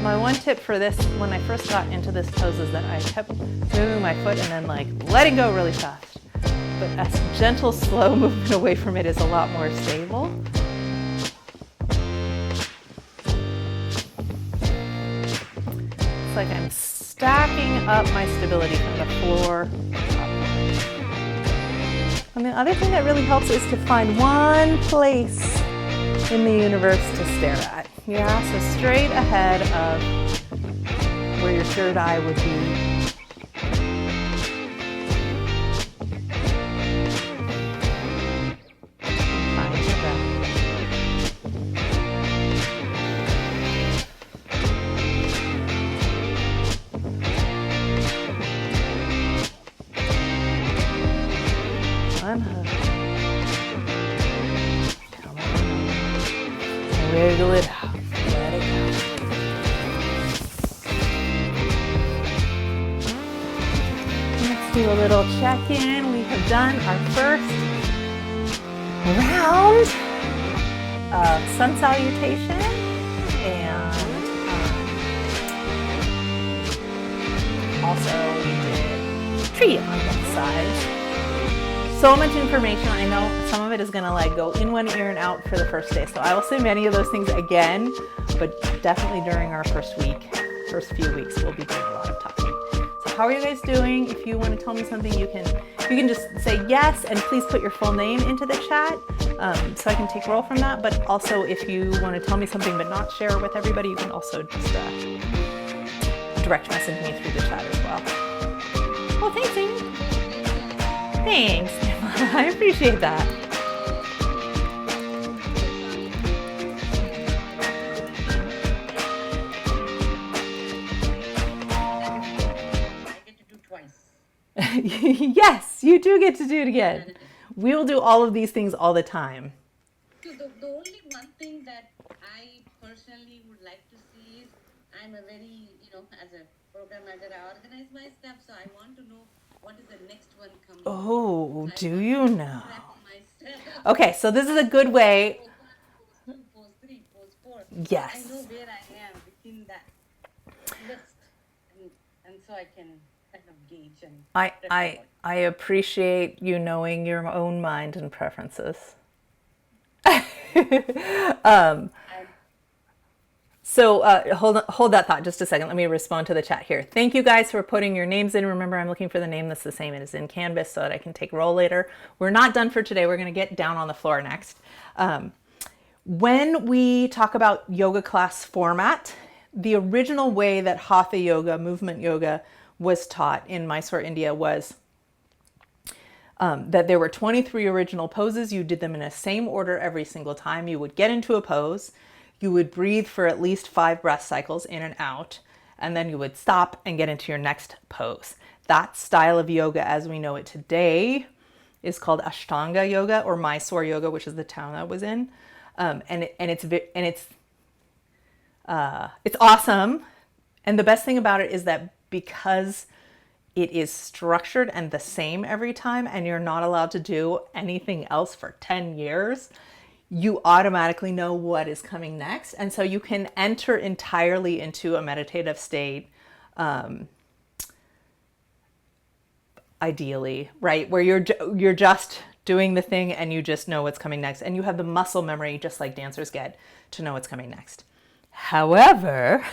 My one tip for this, when I first got into this pose, is that I kept moving my foot and then like letting go really fast. But a gentle, slow movement away from it is a lot more stable. It's like I'm stacking up my stability from the floor up. And the other thing that really helps is to find one place in the universe to stare at. Yeah, so straight ahead of where your third eye would be. Find your breath. Unhook. Come on. Wiggle it out. Let it go. Let's do a little check-in. We have done our first round of sun salutation and also we did tree on both sides. So much information. I know some of it is going to like go in one ear and out for the first day. So I will say many of those things again, but definitely during our first few weeks, we'll be doing a lot of talking. So how are you guys doing? If you want to tell me something, you can just say yes, and please put your full name into the chat so I can take roll from that. But also if you want to tell me something but not share it with everybody, you can also just direct message me through the chat as well. Well, thanks, Amy. Thanks. I appreciate that. I get to do twice. Yes, you do get to do it again. We will do all of these things all the time. So the only one thing that I personally would like to see is I'm a very, as a program manager, I organize my stuff. So I want to know what is the next one coming. Oh, So I do want you to know? prep myself. Okay, so this is a good way. Post 1, post 2, post 3, post 4. I know Yes. where I am within that list. And so I can kind of gauge and I prep I accordingly. I appreciate you knowing your own mind and preferences. I'm So hold that thought just a second. Let me respond to the chat here. Thank you guys for putting your names in. Remember, I'm looking for the name that's the same as in Canvas so that I can take roll later. We're not done for today. We're going to get down on the floor next. When we talk about yoga class format, the original way that Hatha yoga, movement yoga, was taught in Mysore, India was that there were 23 original poses. You did them in the same order every single time. You would get into a pose, you would breathe for at least 5 breath cycles in and out, and then you would stop and get into your next pose. That style of yoga as we know it today is called Ashtanga yoga or Mysore yoga, which is the town I was in. It's awesome. And the best thing about it is that because it is structured and the same every time, and you're not allowed to do anything else for 10 years, you automatically know what is coming next. And so you can enter entirely into a meditative state, ideally, right? Where you're just doing the thing and you just know what's coming next. And you have the muscle memory, just like dancers get, to know what's coming next. However,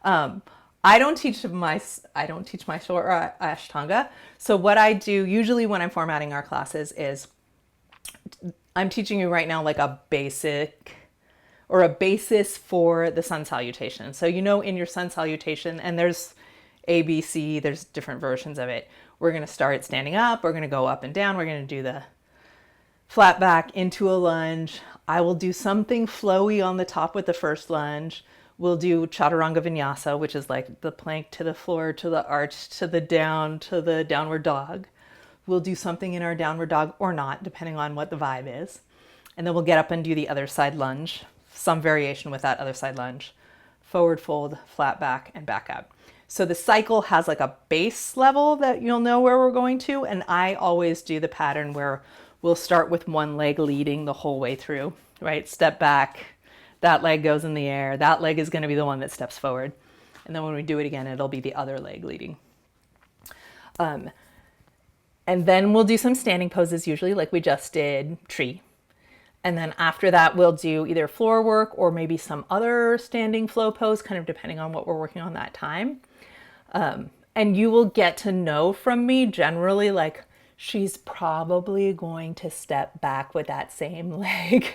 I don't teach my short Ashtanga. So what I do usually when I'm formatting our classes is I'm teaching you right now like a basic or a basis for the sun salutation. So in your sun salutation, and there's ABC, there's different versions of it. We're going to start standing up, we're going to go up and down, we're going to do the flat back into a lunge. I will do something flowy on the top with the first lunge. We'll do chaturanga vinyasa, which is like the plank to the floor, to the arch, to the downward dog. We'll do something in our downward dog or not, depending on what the vibe is. And then we'll get up and do the other side lunge, some variation with that other side lunge. Forward fold, flat back, and back up. So the cycle has like a base level that you'll know where we're going to. And I always do the pattern where we'll start with one leg leading the whole way through, right? Step back, that leg goes in the air. That leg is going to be the one that steps forward. And then when we do it again, it'll be the other leg leading. And then we'll do some standing poses, usually like we just did tree. And then after that, we'll do either floor work or maybe some other standing flow pose, kind of depending on what we're working on that time. And you will get to know from me generally, like, she's probably going to step back with that same leg.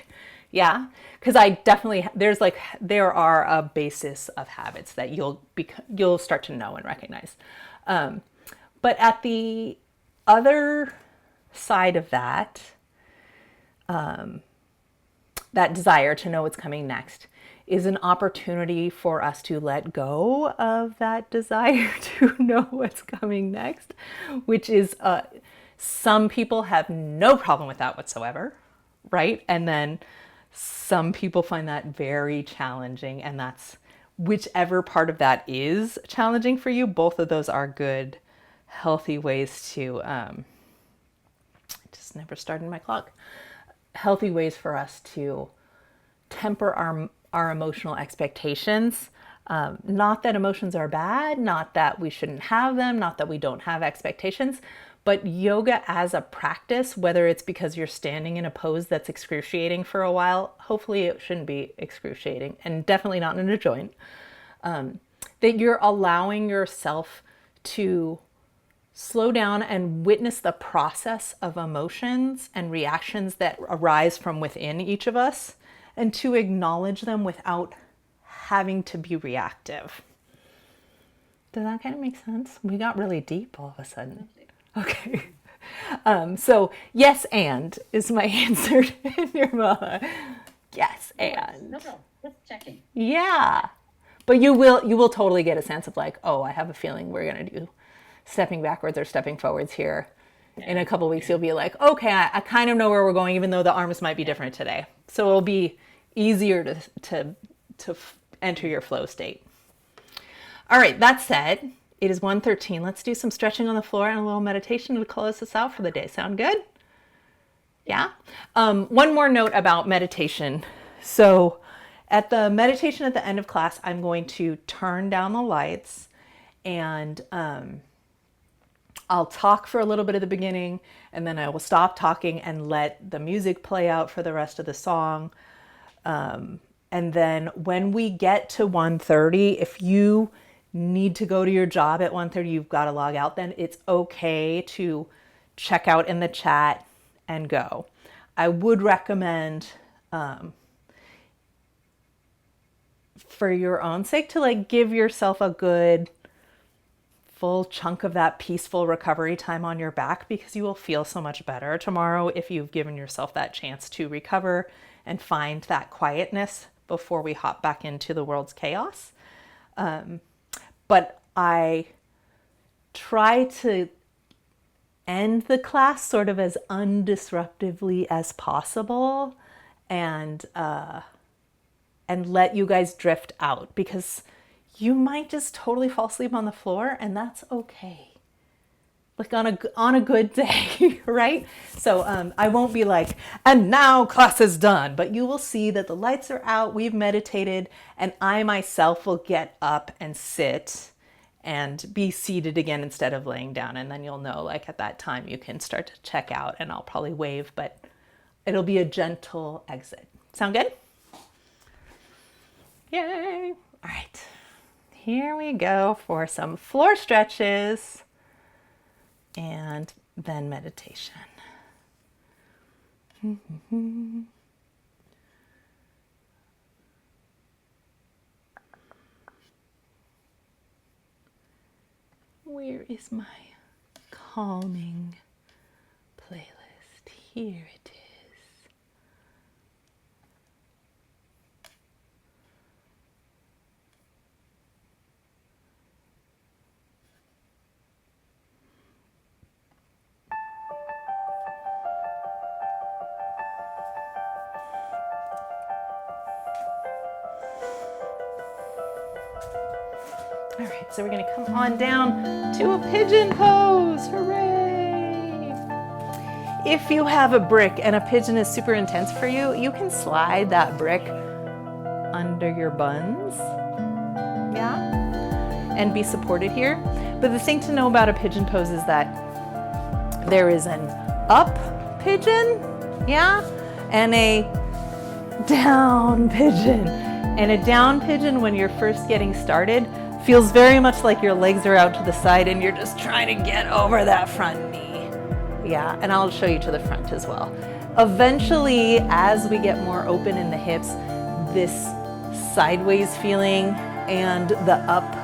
Yeah, because I definitely, there are a basis of habits that you'll start to know and recognize. But at the other side of that, that desire to know what's coming next is an opportunity for us to let go of that desire to know what's coming next, which is some people have no problem with that whatsoever, right? And then some people find that very challenging, and that's whichever part of that is challenging for you. Both of those are good, healthy ways to just never started my clock. Healthy ways for us to temper our emotional expectations. Not that emotions are bad, not that we shouldn't have them, not that we don't have expectations, but yoga as a practice, whether it's because you're standing in a pose that's excruciating for a while, hopefully it shouldn't be excruciating, and definitely not in a joint, that you're allowing yourself to slow down and witness the process of emotions and reactions that arise from within each of us, and to acknowledge them without having to be reactive. Does that kind of make sense? We got really deep all of a sudden. Okay. So yes, and is my answer to your mama. Yes, and. no problem. Just checking. Yeah. But you will totally get a sense of like, oh, I have a feeling we're going to do stepping backwards or stepping forwards here. In a couple weeks, you'll be like, okay, I kind of know where we're going, even though the arms might be different today. So it'll be easier to enter your flow state. All right, that said, it is 1:13. Let's do some stretching on the floor and a little meditation to close us out for the day. Sound good? Yeah? One more note about meditation. So at the meditation at the end of class, I'm going to turn down the lights and I'll talk for a little bit at the beginning, and then I will stop talking and let the music play out for the rest of the song. And then when we get to 1:30, if you need to go to your job at 1:30, you've got to log out, then it's okay to check out in the chat and go. I would recommend, for your own sake, to like give yourself a good full chunk of that peaceful recovery time on your back, because you will feel so much better tomorrow if you've given yourself that chance to recover and find that quietness before we hop back into the world's chaos. But I try to end the class sort of as undisruptively as possible and let you guys drift out, because you might just totally fall asleep on the floor, and that's okay. Like on a good day, right? So I won't be like, and now class is done, but you will see that the lights are out, we've meditated, and I myself will get up and sit and be seated again instead of laying down. And then you'll know, like at that time, you can start to check out, and I'll probably wave, but it'll be a gentle exit. Sound good? Yay. All right. Here we go for some floor stretches and then meditation. Where is my calming playlist? Here it is. All right, so we're gonna come on down to a pigeon pose, hooray! If you have a brick and a pigeon is super intense for you, you can slide that brick under your buns, yeah? And be supported here. But the thing to know about a pigeon pose is that there is an up pigeon, yeah? And a down pigeon. And a down pigeon, when you're first getting started, feels very much like your legs are out to the side and you're just trying to get over that front knee. Yeah, and I'll show you to the front as well. Eventually, as we get more open in the hips, this sideways feeling and the up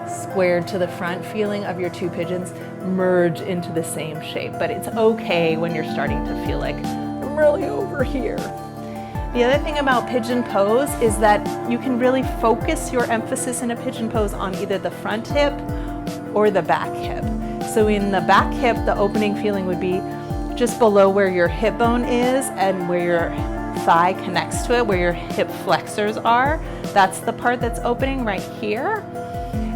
squared to the front feeling of your two pigeons merge into the same shape. But it's okay when you're starting to feel like, I'm really over here. The other thing about pigeon pose is that you can really focus your emphasis in a pigeon pose on either the front hip or the back hip. So in the back hip, the opening feeling would be just below where your hip bone is and where your thigh connects to it, where your hip flexors are. That's the part that's opening right here.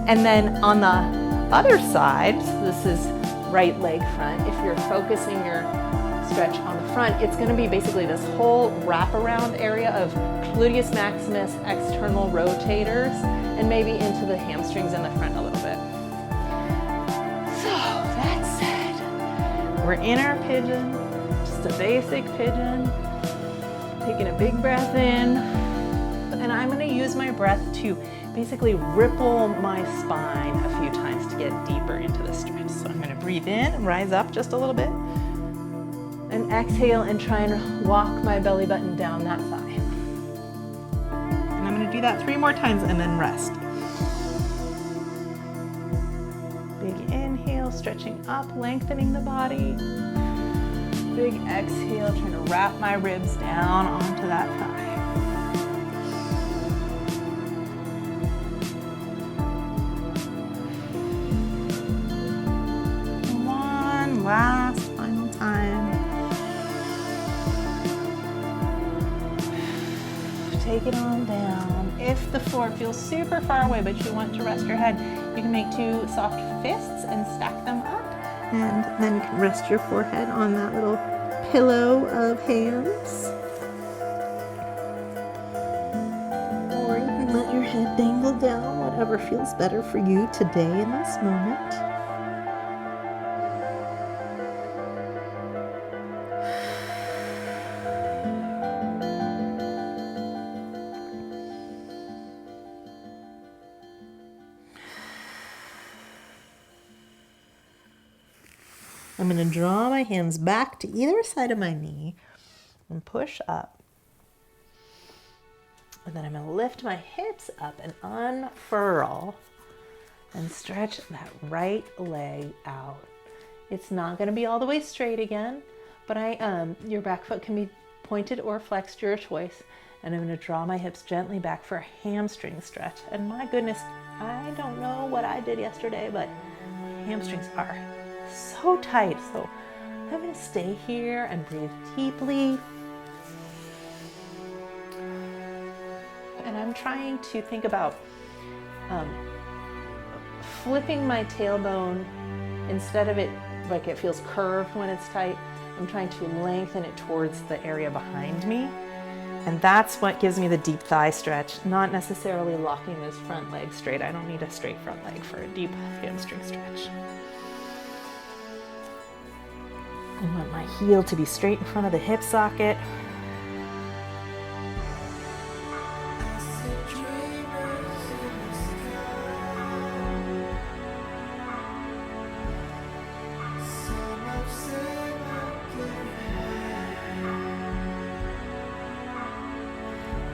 And then on the other side, so this is right leg front, if you're focusing your stretch on the front, it's going to be basically this whole wraparound area of gluteus maximus, external rotators, and maybe into the hamstrings in the front a little bit. So that said, we're in our pigeon, just a basic pigeon, taking a big breath in, and I'm going to use my breath to basically ripple my spine a few times to get deeper into the stretch. So I'm going to breathe in, rise up just a little bit, and exhale and try and walk my belly button down that thigh. And I'm going to do that 3 more times and then rest. Big inhale, stretching up, lengthening the body. Big exhale, trying to wrap my ribs down onto that thigh. walk it on down. If the floor feels super far away but you want to rest your head, you can make two soft fists and stack them up. And then you can rest your forehead on that little pillow of hands. Or you can let your head dangle down, whatever feels better for you today in this moment. I'm going to draw my hands back to either side of my knee and push up. And then I'm going to lift my hips up and unfurl and stretch that right leg out. It's not going to be all the way straight again, but your back foot can be pointed or flexed, your choice. And I'm going to draw my hips gently back for a hamstring stretch. And my goodness, I don't know what I did yesterday, but hamstrings are so tight. So I'm going to stay here and breathe deeply. And I'm trying to think about flipping my tailbone. Instead of it like it feels curved when it's tight, I'm trying to lengthen it towards the area behind me. And that's what gives me the deep thigh stretch, not necessarily locking this front leg straight. I don't need a straight front leg for a deep hamstring stretch. I want my heel to be straight in front of the hip socket.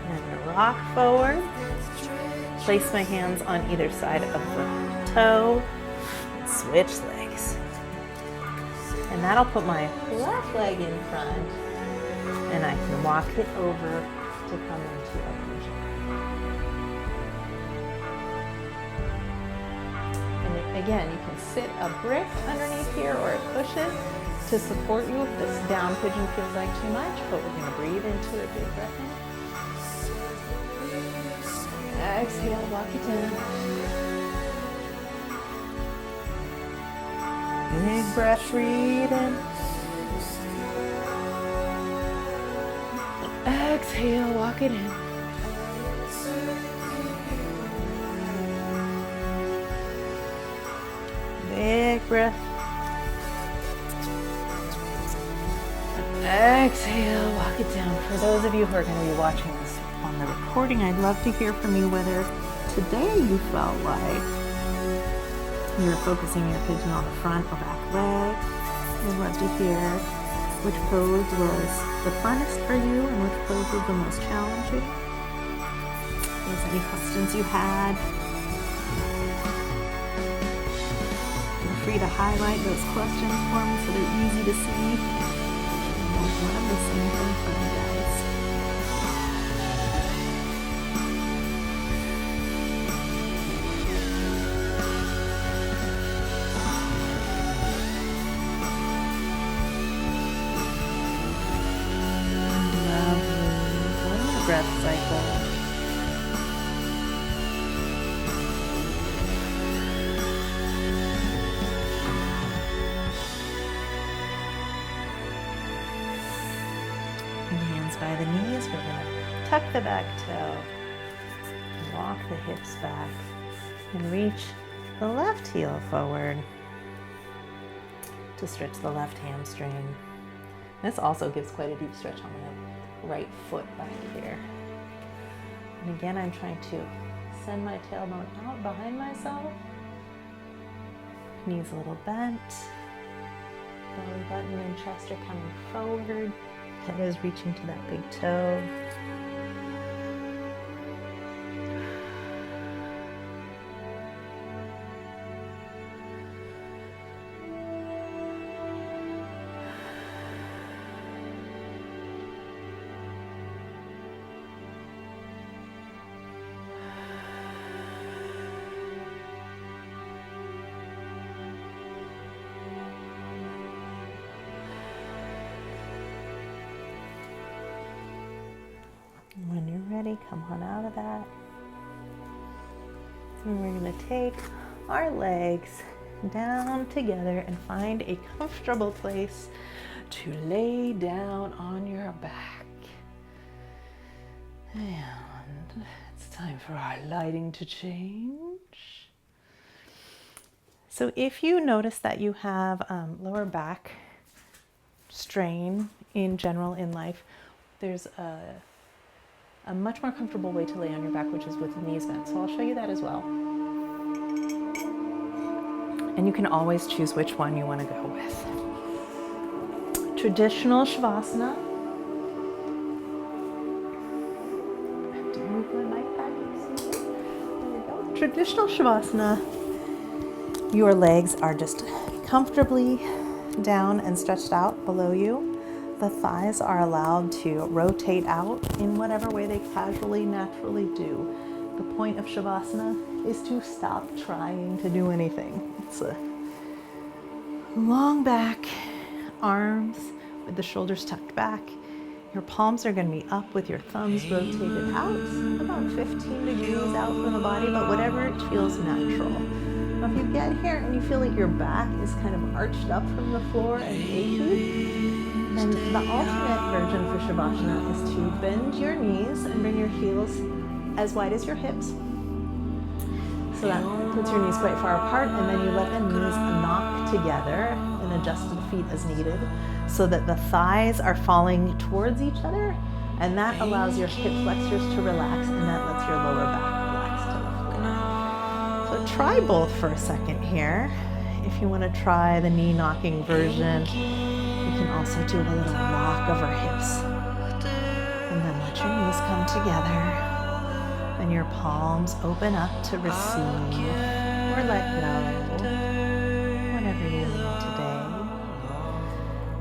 And rock forward. Place my hands on either side of the toe. Switch legs. And that'll put my left leg in front, and I can walk it over to come into a push-up. And again, you can sit a brick underneath here or a cushion to support you if this down pigeon feels like too much, but we're going to breathe into it, big breath in. Exhale, walk it down. Big breath, breathe in. Exhale, walk it in. Big breath. Exhale, walk it down. For those of you who are going to be watching this on the recording, I'd love to hear from you whether today you felt like you're focusing your pigeon on the front or back leg. I'd love to hear which pose was the funnest for you and which pose was the most challenging. If there's any questions you had, feel free to highlight those questions for me so they're easy to see. I don't want to miss anything from you guys. Breath cycle. And hands by the knees, we're going to tuck the back toe, walk the hips back, and reach the left heel forward to stretch the left hamstring. This also gives quite a deep stretch on the right foot back here. And again, I'm trying to send my tailbone out behind myself. Knees a little bent. Belly button and chest are coming forward. Head is reaching to that big toe. body. Come on out of that. And we're going to take our legs down together and find a comfortable place to lay down on your back. And it's time for our lighting to change. So if you notice that you have lower back strain in general in life, there's a much more comfortable way to lay on your back, which is with the knees bent. So I'll show you that as well. And you can always choose which one you want to go with. Traditional Shavasana. I have to move my mic back. There we go. Traditional Shavasana. Your legs are just comfortably down and stretched out below you. The thighs are allowed to rotate out in whatever way they casually, naturally do. The point of Shavasana is to stop trying to do anything. It's a long back, arms with the shoulders tucked back. Your palms are going to be up with your thumbs rotated out, about 15 degrees out from the body, but whatever it feels natural. Now, if you get here and you feel like your back is kind of arched up from the floor and achy, then the alternate version for Shavasana is to bend your knees and bring your heels as wide as your hips. So that puts your knees quite far apart, and then you let the knees knock together and adjust the feet as needed so that the thighs are falling towards each other, and that allows your hip flexors to relax, and that lets your lower back relax to the floor. So try both for a second here. If you want to try the knee knocking version, you can also do a little rock of our hips. And then let your knees come together and your palms open up to receive or let go, whatever you need today.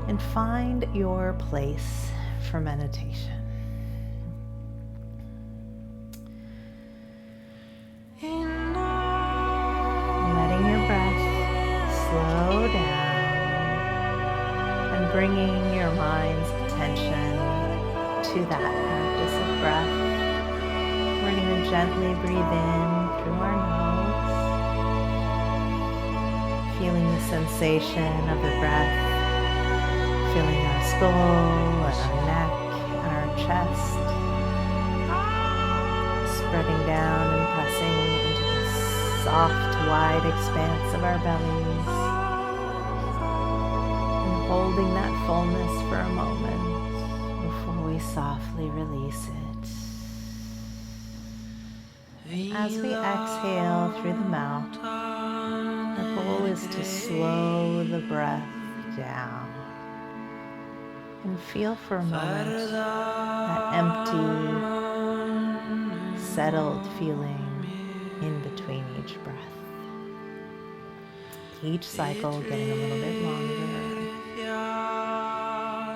And find your place for meditation. Letting your breath slow down and bringing your mind's attention to that practice of breath. We're going to gently breathe in through our nose, feeling the sensation of the breath, feeling our skull and our neck and our chest, spreading down and pressing into the soft, wide expanse of our bellies, and holding that fullness for a moment before we softly release it. As we exhale through the mouth, our goal is to slow the breath down and feel for a moment that empty, settled feeling in between each breath. Each cycle getting a little bit longer.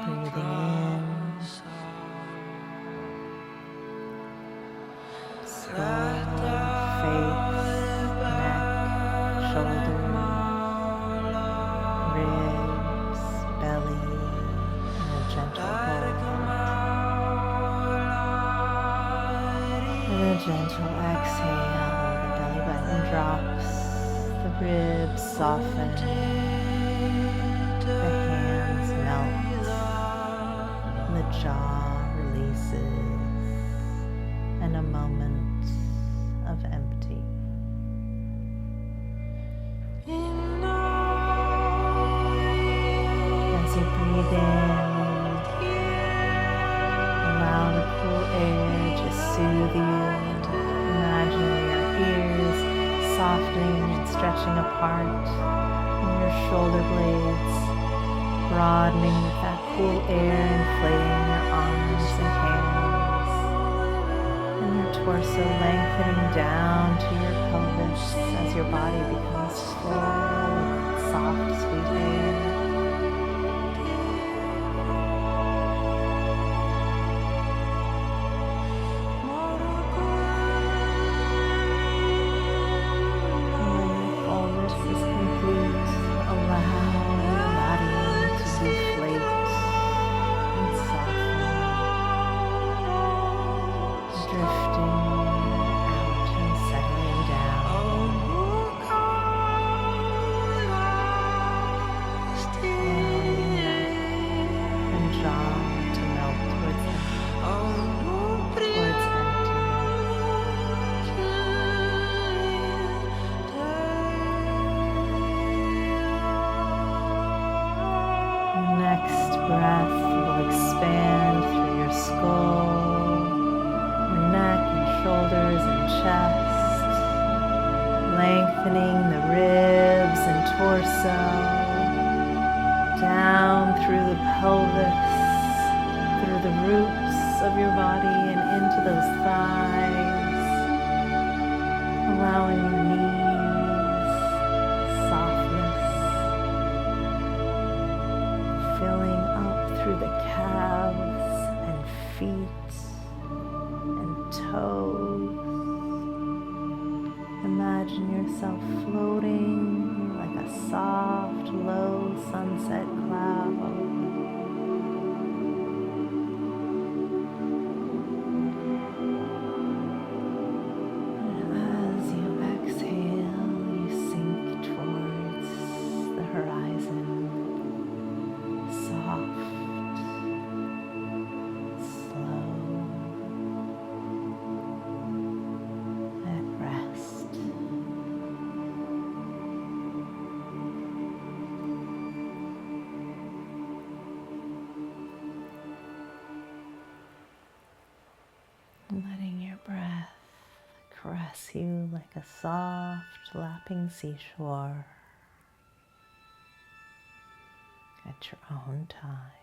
Breathing in. Gentle exhale, the belly button drops, the ribs soften, the hands melt, the jaw releases, and a moment of empty. As you breathe in, allow the cool air to soothe you. Imagine your ears softening and stretching apart, and your shoulder blades broadening with that cool air, inflating your arms and hands, and your torso lengthening down to your pelvis as your body becomes full of soft, sweet air. Breath will expand through your skull, your neck and shoulders and chest, lengthening the ribs and torso, down through the pelvis, through the roots of your body and into those thighs, allowing your knees softness, filling up through the calves and feet and toes. Imagine yourself floating like a soft, low sunset cloud. And as you exhale, you sink towards the horizon, soft, slow, at rest. Letting your breath caress you like a soft, lapping seashore at your own time.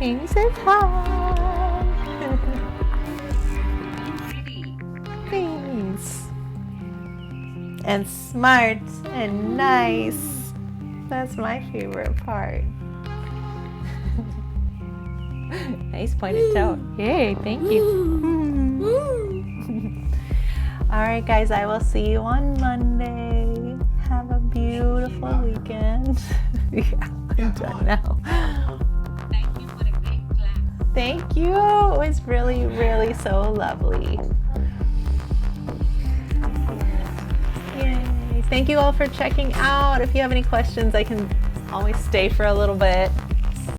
He says hi. Thanks. And smart and nice. That's my favorite part. Nice pointed toe. Yay, thank you. All right, guys, I will see you on Monday. Have a beautiful weekend. Yeah, I'm done now. Thank you for a great class. Thank you. It was really, really so lovely. Yay. Thank you all for checking out. If you have any questions, I can always stay for a little bit.